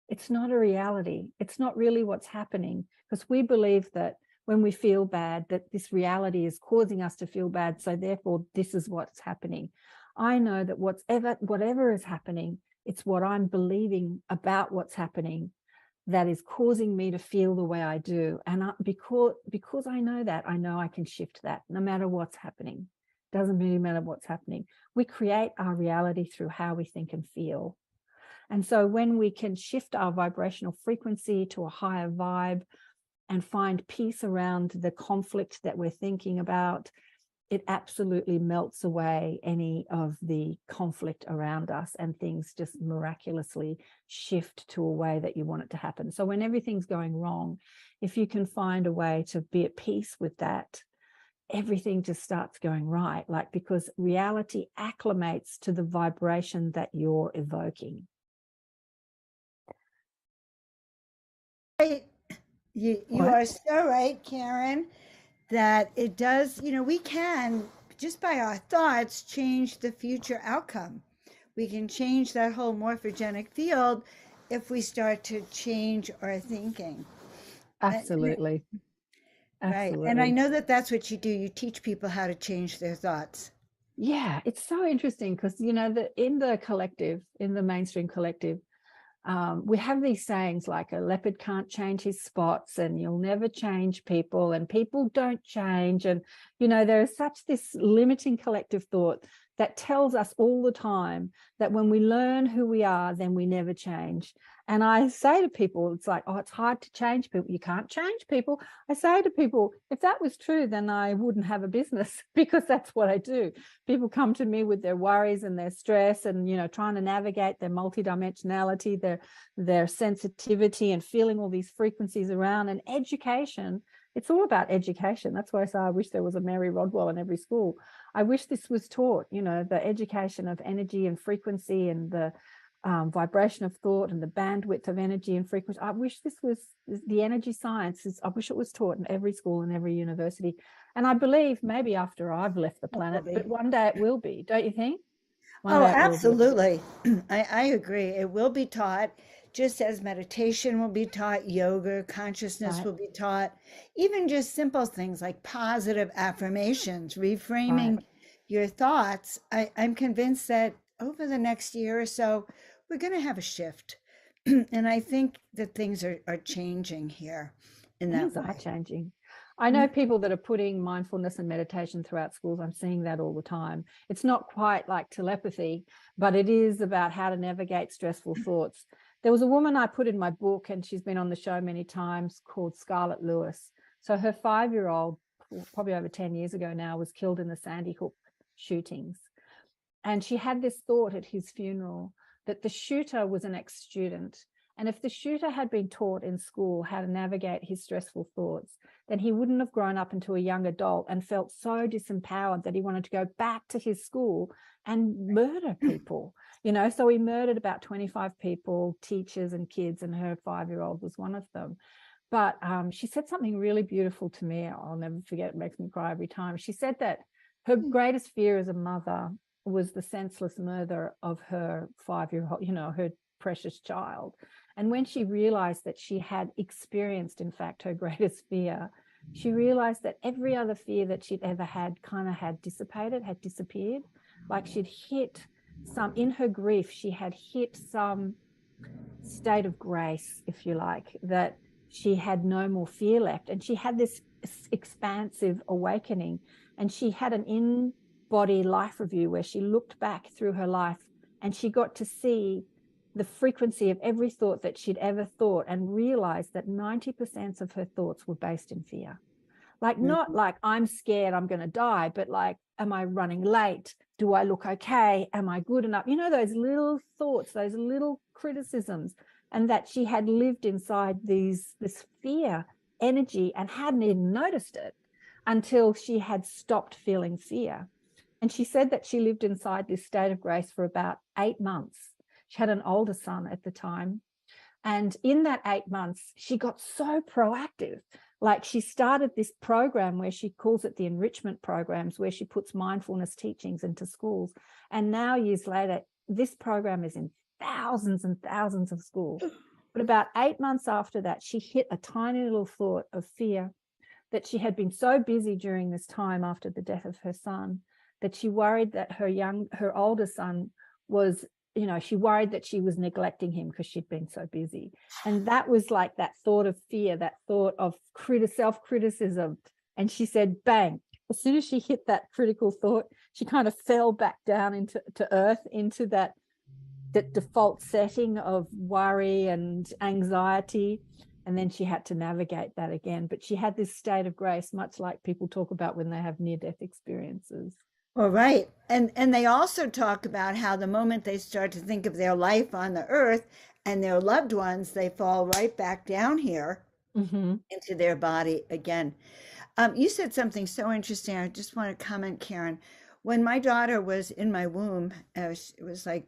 It's not a reality. It's not really what's happening, because we believe that when we feel bad, that this reality is causing us to feel bad. So therefore, this is what's happening. I know that whatever is happening, it's what I'm believing about what's happening that is causing me to feel the way I do. And because I know that, I know I can shift that no matter what's happening. Doesn't really matter what's happening. We create our reality through how we think and feel. And so when we can shift our vibrational frequency to a higher vibe and find peace around the conflict that we're thinking about, it absolutely melts away any of the conflict around us, and things just miraculously shift to a way that you want it to happen. So when everything's going wrong, if you can find a way to be at peace with that, everything just starts going right, because reality acclimates to the vibration that you're evoking. You are so right, Karen, that it does, we can, just by our thoughts, change the future outcome. We can change that whole morphogenic field if we start to change our thinking. Absolutely. Right. And I know that that's what you do. You teach people how to change their thoughts. Yeah, it's so interesting because, in the collective, in the mainstream collective, we have these sayings like, a leopard can't change his spots, and you'll never change people, and people don't change. And, there is such this limiting collective thought that tells us all the time that when we learn who we are, then we never change. And I say to people, it's like, oh, it's hard to change people. You can't change people. I say to people, if that was true, then I wouldn't have a business, because that's what I do. People come to me with their worries and their stress and, trying to navigate their multidimensionality, their sensitivity, and feeling all these frequencies around. And education, it's all about education. That's why I say I wish there was a Mary Rodwell in every school. I wish this was taught, the education of energy and frequency, and the vibration of thought and the bandwidth of energy and frequency. I wish this was the energy sciences. I wish it was taught in every school and every university. And I believe maybe after I've left the planet, but one day it will be. Don't you think? One Oh, day it will be. absolutely. I agree. It will be taught, just as meditation will be taught, yoga, consciousness Right. will be taught, even just simple things like positive affirmations, reframing Right. your thoughts. I'm convinced that over the next year or so, we're going to have a shift. And I think that things are changing here in that Things are way. changing. I know people that are putting mindfulness and meditation throughout schools. I'm seeing that all the time. It's not quite like telepathy, but it is about how to navigate stressful thoughts. There was a woman I put in my book, and she's been on the show many times, called Scarlett Lewis. So her 5-year-old, probably over 10 years ago now, was killed in the Sandy Hook shootings. And she had this thought at his funeral that the shooter was an ex-student. And if the shooter had been taught in school how to navigate his stressful thoughts, then he wouldn't have grown up into a young adult and felt so disempowered that he wanted to go back to his school and murder people. So he murdered about 25 people, teachers and kids, and her 5-year-old was one of them. But she said something really beautiful to me. I'll never forget. It makes me cry every time. She said that her greatest fear as a mother was the senseless murder of her 5-year-old, her precious child. And when she realized that she had experienced, in fact, her greatest fear, she realized that every other fear that she'd ever had kind of had dissipated, had disappeared. Like she'd hit in her grief, she had hit some state of grace, if you like, that she had no more fear left. And she had this expansive awakening. And she had an in-body life review where she looked back through her life and she got to see the frequency of every thought that she'd ever thought, and realized that 90% of her thoughts were based in fear. Like, not like I'm scared I'm going to die, but like, am I running late? Do I look okay? Am I good enough? Those little thoughts, those little criticisms, and that she had lived inside this fear energy and hadn't even noticed it until she had stopped feeling fear. And she said that she lived inside this state of grace for about 8 months. She had an older son at the time. And in that 8 months, she got so proactive. Like, she started this program where she calls it the enrichment programs, where she puts mindfulness teachings into schools. And now, years later, this program is in thousands and thousands of schools. But about 8 months after that, she hit a tiny little thought of fear, that she had been so busy during this time after the death of her son that she worried that her older son was, she worried that she was neglecting him because she'd been so busy. And that was like that thought of fear, that thought of self-criticism. And she said, bang, as soon as she hit that critical thought, she kind of fell back down into earth, into that default setting of worry and anxiety. And then she had to navigate that again. But she had this state of grace, much like people talk about when they have near-death experiences. Well, right. And they also talk about how the moment they start to think of their life on the earth and their loved ones, they fall right back down here into their body again. You said something so interesting. I just want to comment, Karen. When my daughter was in my womb, it was like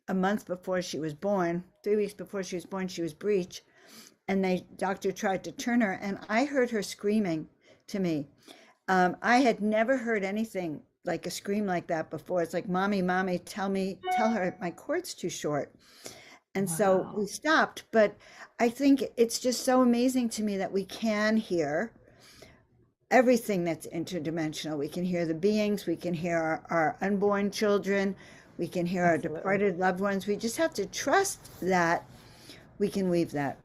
a month before she was born, 3 weeks before she was born, she was breech. And the doctor tried to turn her, and I heard her screaming to me. I had never heard anything like a scream like that before. It's like, mommy, mommy, tell her my cord's too short. And so we stopped. But I think it's just so amazing to me that we can hear everything that's interdimensional. We can hear the beings, we can hear our unborn children, we can hear our departed loved ones. We just have to trust that we can weave that.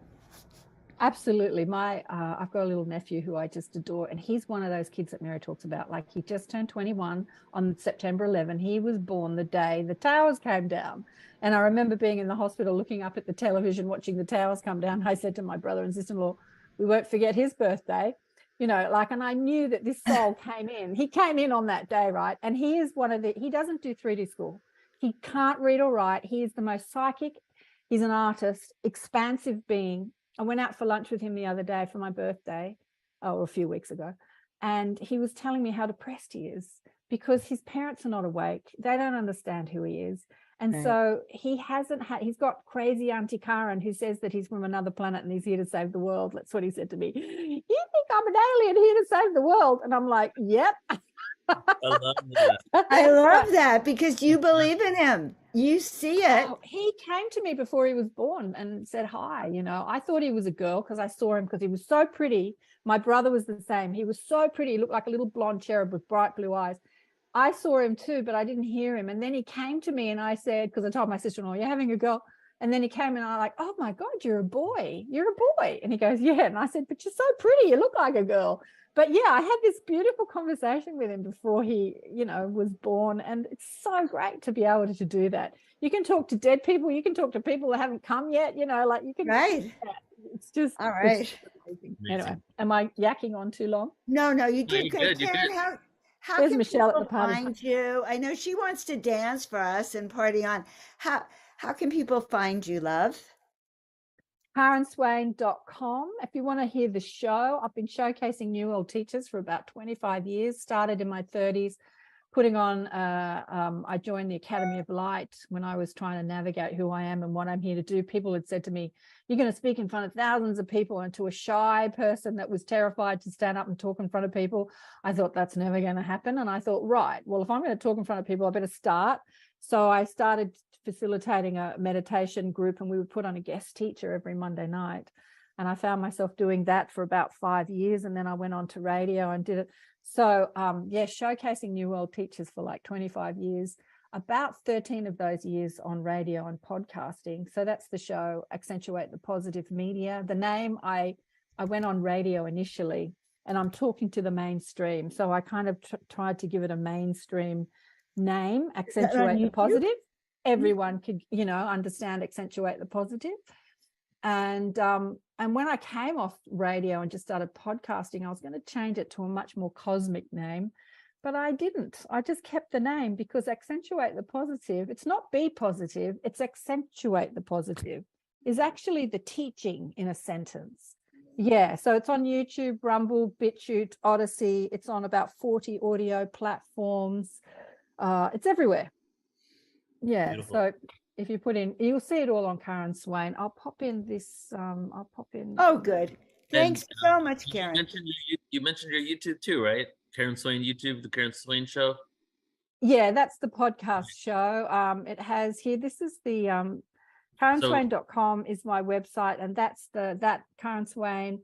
Absolutely. I've got a little nephew who I just adore, and he's one of those kids that Mary talks about. Like, he just turned 21 on September 11. He was born the day the towers came down. And I remember being in the hospital looking up at the television, watching the towers come down. I said to my brother and sister-in-law, we won't forget his birthday. And I knew that this soul came in. He came in on that day, right? And he is he doesn't do 3D school. He can't read or write. He is the most psychic. He's an artist, expansive being. I went out for lunch with him the other day for my birthday, a few weeks ago, and he was telling me how depressed he is because his parents are not awake. They don't understand who he is. And Right. so he's got crazy Auntie Karen who says that he's from another planet and he's here to save the world. That's what he said to me. You think I'm an alien here to save the world? And I'm like, yep. I love that. I love that because you believe in him. You see it. Oh, he came to me before he was born and said hi. You know, I thought he was a girl because I saw him because he was so pretty. My brother was the same. He was so pretty. He looked like a little blonde cherub with bright blue eyes. I saw him too, but I didn't hear him. And then he came to me and I said, because I told my sister-in-law, you're having a girl. And then he came and I like, oh my God, you're a boy. You're a boy. And he goes, yeah. And I said, but you're so pretty. You look like a girl. But yeah, I had this beautiful conversation with him before he, you know, was born. And it's so great to be able to do that. You can talk to dead people. You can talk to people that haven't come yet, you know, like you can. Right. It's just All right. it's amazing. Anyway, am I yakking on too long? No, you did you're good. good, you're Karen, good. how There's can Michelle at people the party. find you? I know she wants to dance for us and party on. How can people find you, love? KarenSwain.com. If you want to hear the show, I've been showcasing New World teachers for about 25 years, started in my 30s, putting on, I joined the Academy of Light when I was trying to navigate who I am and what I'm here to do. People had said to me, you're going to speak in front of thousands of people, and to a shy person that was terrified to stand up and talk in front of people, I thought that's never going to happen. And I thought, right, well, if I'm going to talk in front of people, I better start. So I started facilitating a meditation group, and we would put on a guest teacher every Monday night. And I found myself doing that for about 5 years. And then I went on to radio and did it. So yeah, showcasing New World teachers for like 25 years, about 13 of those years on radio and podcasting. So that's the show, Accentuate the Positive Media. The name, I went on radio initially, and I'm talking to the mainstream. So I kind of tried to give it a mainstream name, Accentuate the Positive. Everyone could, you know, understand Accentuate the Positive. And when I came off radio and just started podcasting, I was going to change it to a much more cosmic name, but I didn't. I just kept the name because Accentuate the Positive, it's not be positive, it's accentuate the positive, is actually the teaching in a sentence. Yeah, so it's on YouTube, Rumble, BitChute, Odyssey. It's on about 40 audio platforms. It's everywhere. Yeah, beautiful. So if you put in, you'll see it all on Karen Swain. I'll pop in this. I'll pop in. Oh, good. Thanks so much, Karen. You mentioned your YouTube too, right? Karen Swain YouTube, the Karen Swain Show. Yeah, that's the podcast show. It has here. This is the KarenSwain.com is my website, and that's that Karen Swain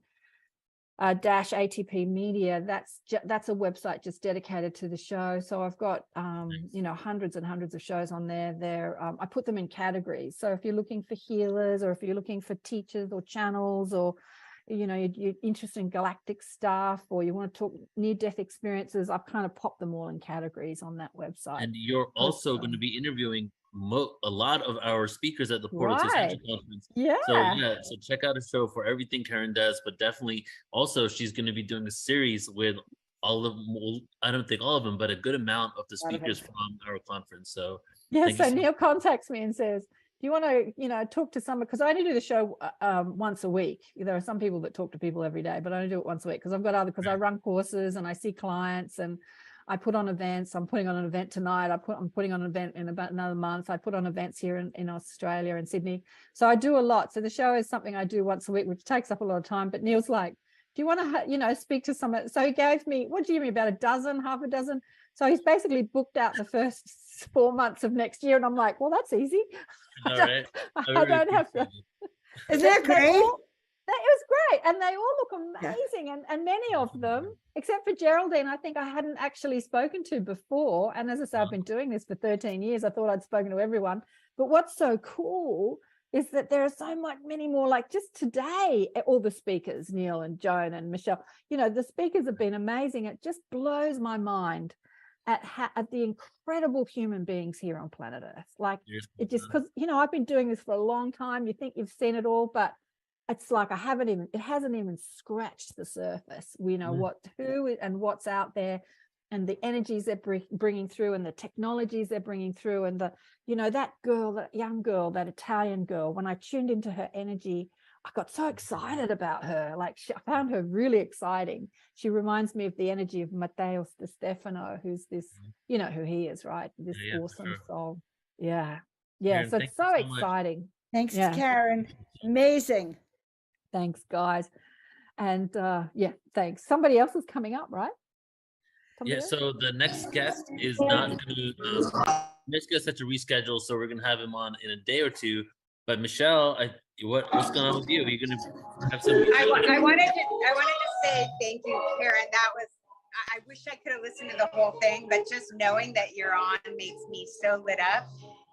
dash ATP Media. That's a website just dedicated to the show. So I've got you know, hundreds and hundreds of shows on there. I put them in categories. So if you're looking for healers, or if you're looking for teachers or channels, or you know, you're interested in galactic stuff, or you want to talk near-death experiences, I've kind of popped them all in categories on that website. And you're also going to be interviewing a lot of our speakers at the Portal to Ascension Conference. Yeah. So check out a show for everything Karen does, but definitely also she's going to be doing a series with all of them. I don't think all of them, but a good amount of the speakers from our conference. So yeah, so Neil contacts me and says, do you want to, you know, talk to someone? Because I only do the show once a week. There are some people that talk to people every day, but I only do it once a week because I've got because I run courses and I see clients and I put on events. I'm putting on an event tonight. I'm putting on an event in about another month. I put on events here in Australia and Sydney. So I do a lot. So the show is something I do once a week, which takes up a lot of time. But Neil's like, do you want to, you know, speak to someone? So he gave me, what do you give me, about a dozen, half a dozen? So he's basically booked out the first 4 months of next year. And I'm like, well, that's easy. All right. I don't have to. Isn't that great? That was great. And they all look amazing. Yeah. And many of them, except for Geraldine, I think I hadn't actually spoken to before. And as I say, I've been doing this for 13 years. I thought I'd spoken to everyone. But what's so cool is that there are so many more, like just today, all the speakers, Neil and Joan and Michelle, you know, the speakers have been amazing. It just blows my mind at the incredible human beings here on planet Earth. Like it just, because, you know, I've been doing this for a long time. You think you've seen it all, but it's like it hasn't even scratched the surface. We know who and what's out there, and the energies they're bringing through, and the technologies they're bringing through, and the, you know, that young girl, that Italian girl, when I tuned into her energy, I got so excited about her. Like I found her really exciting. She reminds me of the energy of Mateos de Stefano, who's this, you know who he is, right? This awesome soul. Yeah. KAren, So it's so exciting. Thanks, KAren. Amazing. Thanks, guys. And thanks. Somebody else is coming up, right? So the next guest is not going to. Next guest has to reschedule, so we're going to have him on in a day or two. But Michelle, what's going on with you? Are you going to have some? I wanted to say thank you, KAren. That was. I wish I could have listened to the whole thing, but just knowing that you're on makes me so lit up.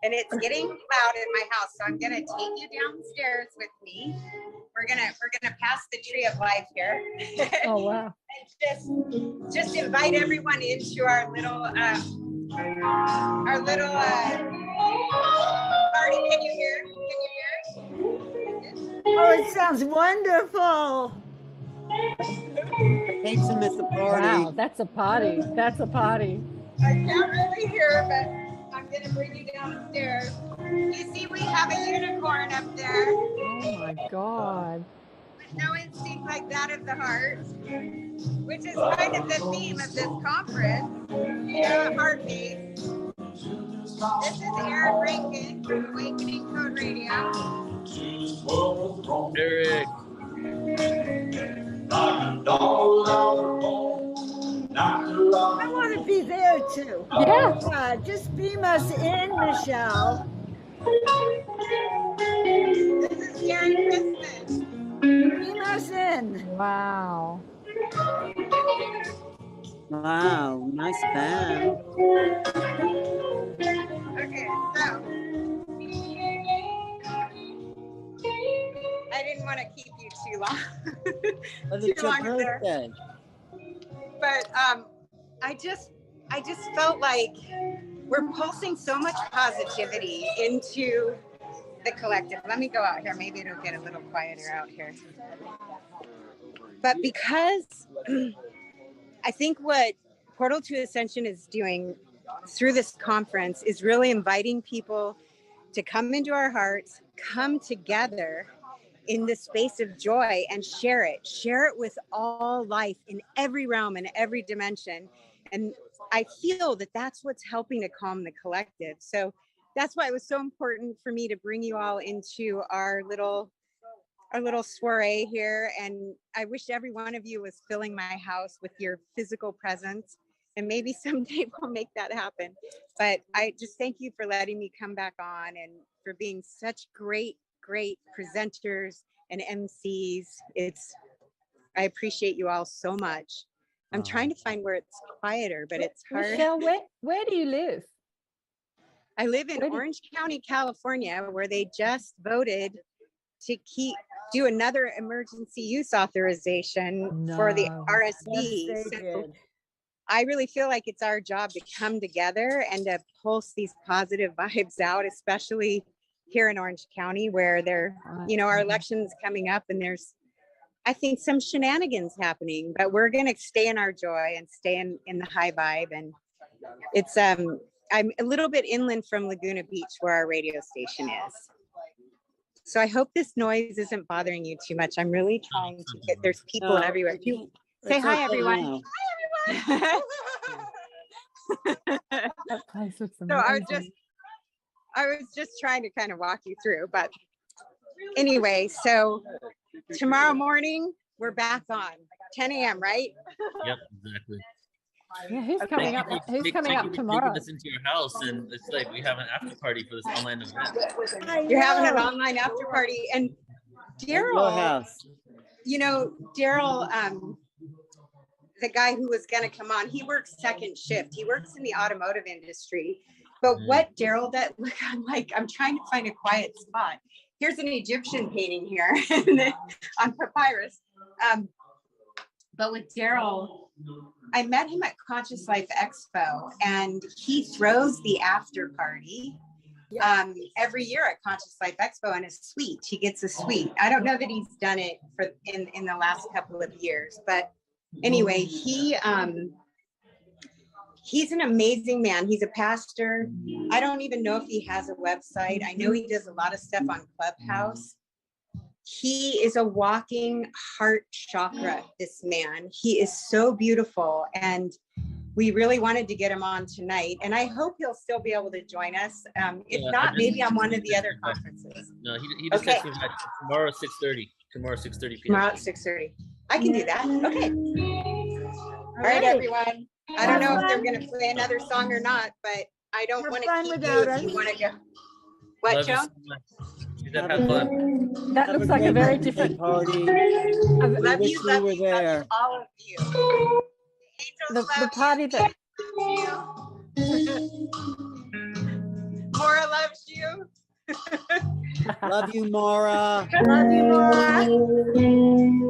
And it's getting loud in my house, so I'm gonna take you downstairs with me. We're gonna pass the tree of life here. Oh wow! And just invite everyone into our little party. Can you hear? Oh, it sounds wonderful. Thanks to miss the party. Wow, that's a party. That's a party. I can't really hear, but I'm going to bring you downstairs. You see, we have a unicorn up there. Oh my God. With no instinct like that of the heart, which is kind of the theme of this conference. Yeah, heartbeat. This is Aaron Rankin from Awakening Code Radio. Eric. I want to be there too. Yeah. Just beam us in, Michelle. This is Gary Christmas. Beam us in. Wow. Wow, nice band. Okay, so I didn't want to keep you too long. But it's your birthday. But I just felt like we're pulsing so much positivity into the collective. Let me go out here. Maybe it'll get a little quieter out here. But because I think what Portal to Ascension is doing through this conference is really inviting people to come into our hearts, come together in the space of joy and share it with all life in every realm and every dimension. And I feel that that's what's helping to calm the collective. So that's why it was so important for me to bring you all into our little soiree here. And I wish every one of you was filling my house with your physical presence. And maybe someday we'll make that happen. But I just thank you for letting me come back on and for being such great presenters and MCs. I appreciate you all so much. I'm trying to find where it's quieter, but it's hard. Michelle, where do you live? I live in Orange County, California, where they just voted to do another emergency use authorization for the RSV. Yes, they did. I really feel like it's our job to come together and to pulse these positive vibes out, especially here in Orange County, where our election's coming up and there's, I think, some shenanigans happening, but we're going to stay in our joy and stay in the high vibe. And it's, I'm a little bit inland from Laguna Beach where our radio station is. So I hope this noise isn't bothering you too much. I'm really trying to there's people everywhere. Say hi, everyone. Hi, everyone. So I was just trying to kind of walk you through, but anyway, so tomorrow morning we're back on 10 a.m. right? Yep, exactly. Yeah, who's coming up? Who's coming up tomorrow? Us into your house, and it's like we have an after party for this online event. You're having an online after party, and Daryl, the guy who was going to come on, he works second shift. He works in the automotive industry. But what Daryl does, look, I'm trying to find a quiet spot. Here's an Egyptian painting here on papyrus. But with Daryl, I met him at Conscious Life Expo, and he throws the after party every year at Conscious Life Expo in a suite. He gets a suite. I don't know that he's done it in the last couple of years, but anyway, he's an amazing man. He's a pastor. I don't even know if he has a website. I know he does a lot of stuff on Clubhouse. he is a walking heart chakra, this man. He is so beautiful. And we really wanted to get him on tonight. And I hope he'll still be able to join us. If not, maybe on one of the other conferences. No, he just texted me back tomorrow at 6:30. Tomorrow 6:30 p.m. Tomorrow at 6:30. I can do that. Okay. All right, everyone. I don't know if they're going to play another song or not, but I don't want to keep you if you want to go. What, Love you Joe? so much. Have fun. That looks like a very different party. Love wish you, we were there. all of you. the party that Maura loves you. Love you, Maura. Love you, Maura.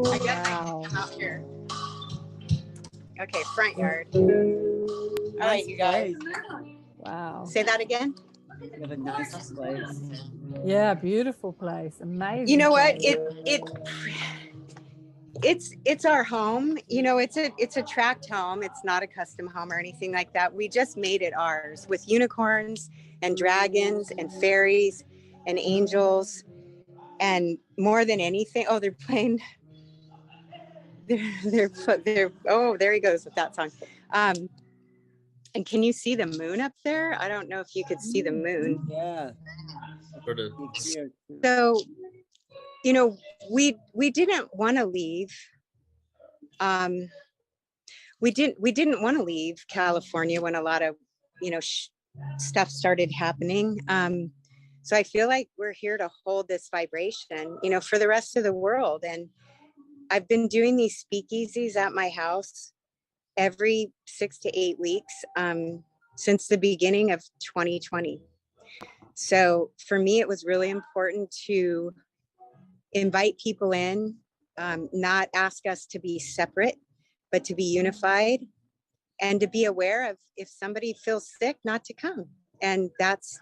I guess I can come out here. Okay, front yard. All right, you guys. wow. Say that again. You have a nice place. Yeah, beautiful place. Amazing. You know what? place. It's our home. You know, it's a tract home. It's not a custom home or anything like that. We just made it ours with unicorns and dragons and fairies and angels, and more than anything. Oh, they're playing. They're oh, there he goes with that song. And can you see the moon up there? I don't know if you could see the moon. Yeah. So, you know, we didn't want to leave. We didn't want to leave California when a lot of, you know, stuff started happening. So I feel like we're here to hold this vibration, you know, for the rest of the world. And I've been doing these speakeasies at my house every 6 to 8 weeks since the beginning of 2020. So for me, it was really important to invite people in, not ask us to be separate, but to be unified, and to be aware of if somebody feels sick, not to come. And that's,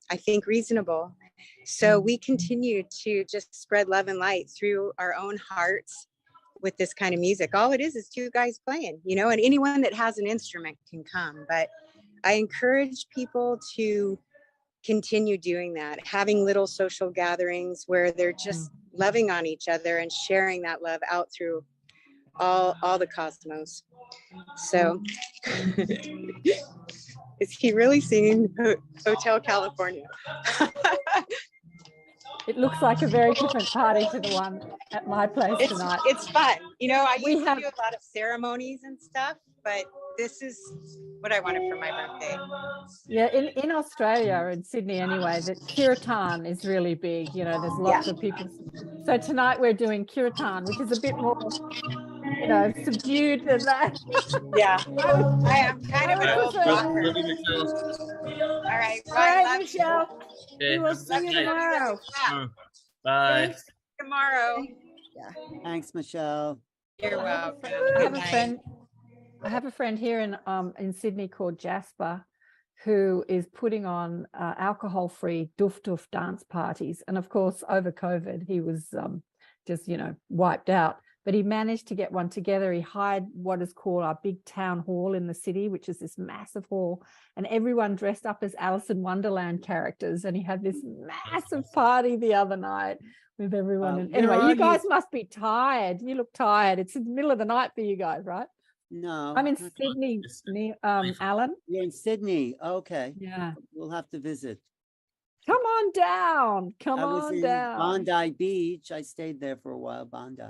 I think, reasonable. So we continue to just spread love and light through our own hearts with this kind of music. All it is two guys playing, you know, and anyone that has an instrument can come. But I encourage people to continue doing that, having little social gatherings where they're just loving on each other and sharing that love out through all the cosmos. So is he really singing Hotel California? It looks like a very different party to the one at my place tonight. It's fun. You know, I used to have do a lot of ceremonies and stuff, but this is what I wanted for my birthday. Yeah, in Australia, in Sydney anyway, the kirtan is really big. You know, there's lots of people. So tonight we're doing kirtan, which is a bit more, you know, subdued than that. Yeah, I am kind of an old rocker. All right, bye, Michelle. Okay. We will see you tomorrow. Bye. Thanks. Tomorrow. Yeah. Thanks, Michelle. You're welcome. I have a friend here in Sydney called Jasper, who is putting on alcohol-free doof dance parties. And of course, over COVID, he was just, you know, wiped out. But he managed to get one together. He hired what is called our big town hall in the city, which is this massive hall, and everyone dressed up as Alice in Wonderland characters. And he had this massive party the other night with everyone. Anyway, you guys must be tired. You look tired. It's in the middle of the night for you guys, right? No. I'm in Sydney, Alan. You're in Sydney. Okay. Yeah. We'll have to visit. Come on down. I was in Bondi Beach. I stayed there for a while, Bondi.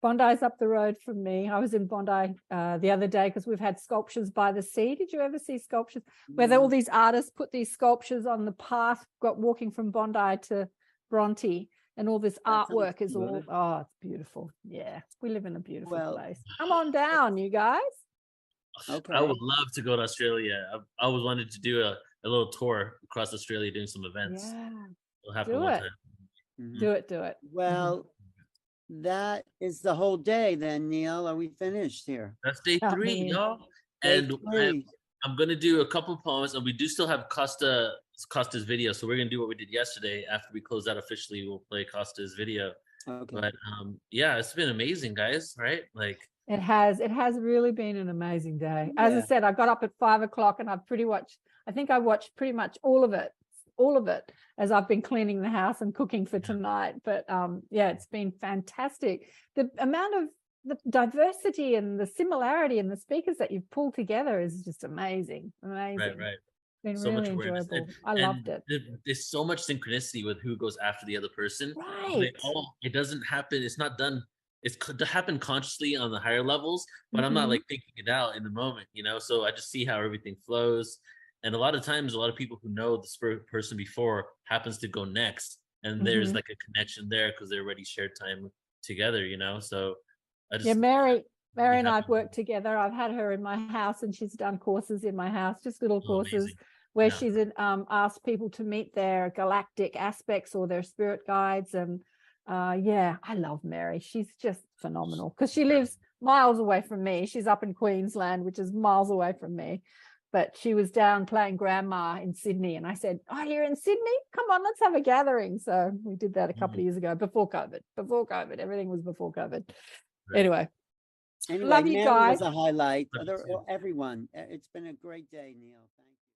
Bondi's up the road from me. I was in Bondi the other day because we've had sculptures by the sea. Did you ever see sculptures where all these artists put these sculptures on the path, walking from Bondi to Bronte, and all this artwork is all, oh, it's beautiful. Yeah, we live in a beautiful place. Come on down, you guys. Okay. I would love to go to Australia. I always wanted to do a little tour across Australia doing some events. Yeah. It'll happen one time. Do it. Well, that is the whole day then, Neil. Are we finished here? That's day 3, y'all. And I'm going to do a couple poems, and we do still have Costa's video. So we're going to do what we did yesterday. After we close out officially, we'll play Costa's video. Okay. But yeah, it's been amazing, guys, right? Like it has really been an amazing day. As I said, I got up at 5 o'clock and I think I watched pretty much all of it all of it, as I've been cleaning the house and cooking for tonight. But yeah, it's been fantastic. The amount of the diversity and the similarity in the speakers that you've pulled together is just amazing. Right. It's been So much really awareness. enjoyable. I loved it. There's so much synchronicity with who goes after the other person. Right. It doesn't happen. It's not done. It's to happen consciously on the higher levels, but I'm not like thinking it out in the moment, you know? So I just see how everything flows. And a lot of times, a lot of people who know the spirit person before happens to go next. And there's like a connection there because they already shared time together, you know? So I just, Mary and I've worked together. I've had her in my house and she's done courses in my house, just little courses. Amazing. Where she's asked people to meet their galactic aspects or their spirit guides. And yeah, I love Mary. She's just phenomenal because she lives miles away from me. She's up in Queensland, which is miles away from me. But she was down playing grandma in Sydney. And I said, oh, you're in Sydney? Come on, let's have a gathering. So we did that a couple of years ago, before COVID. Everything was before COVID. Right. Anyway, love you Mary guys. was a highlight. Everyone. It's been a great day, Neil. Thank you.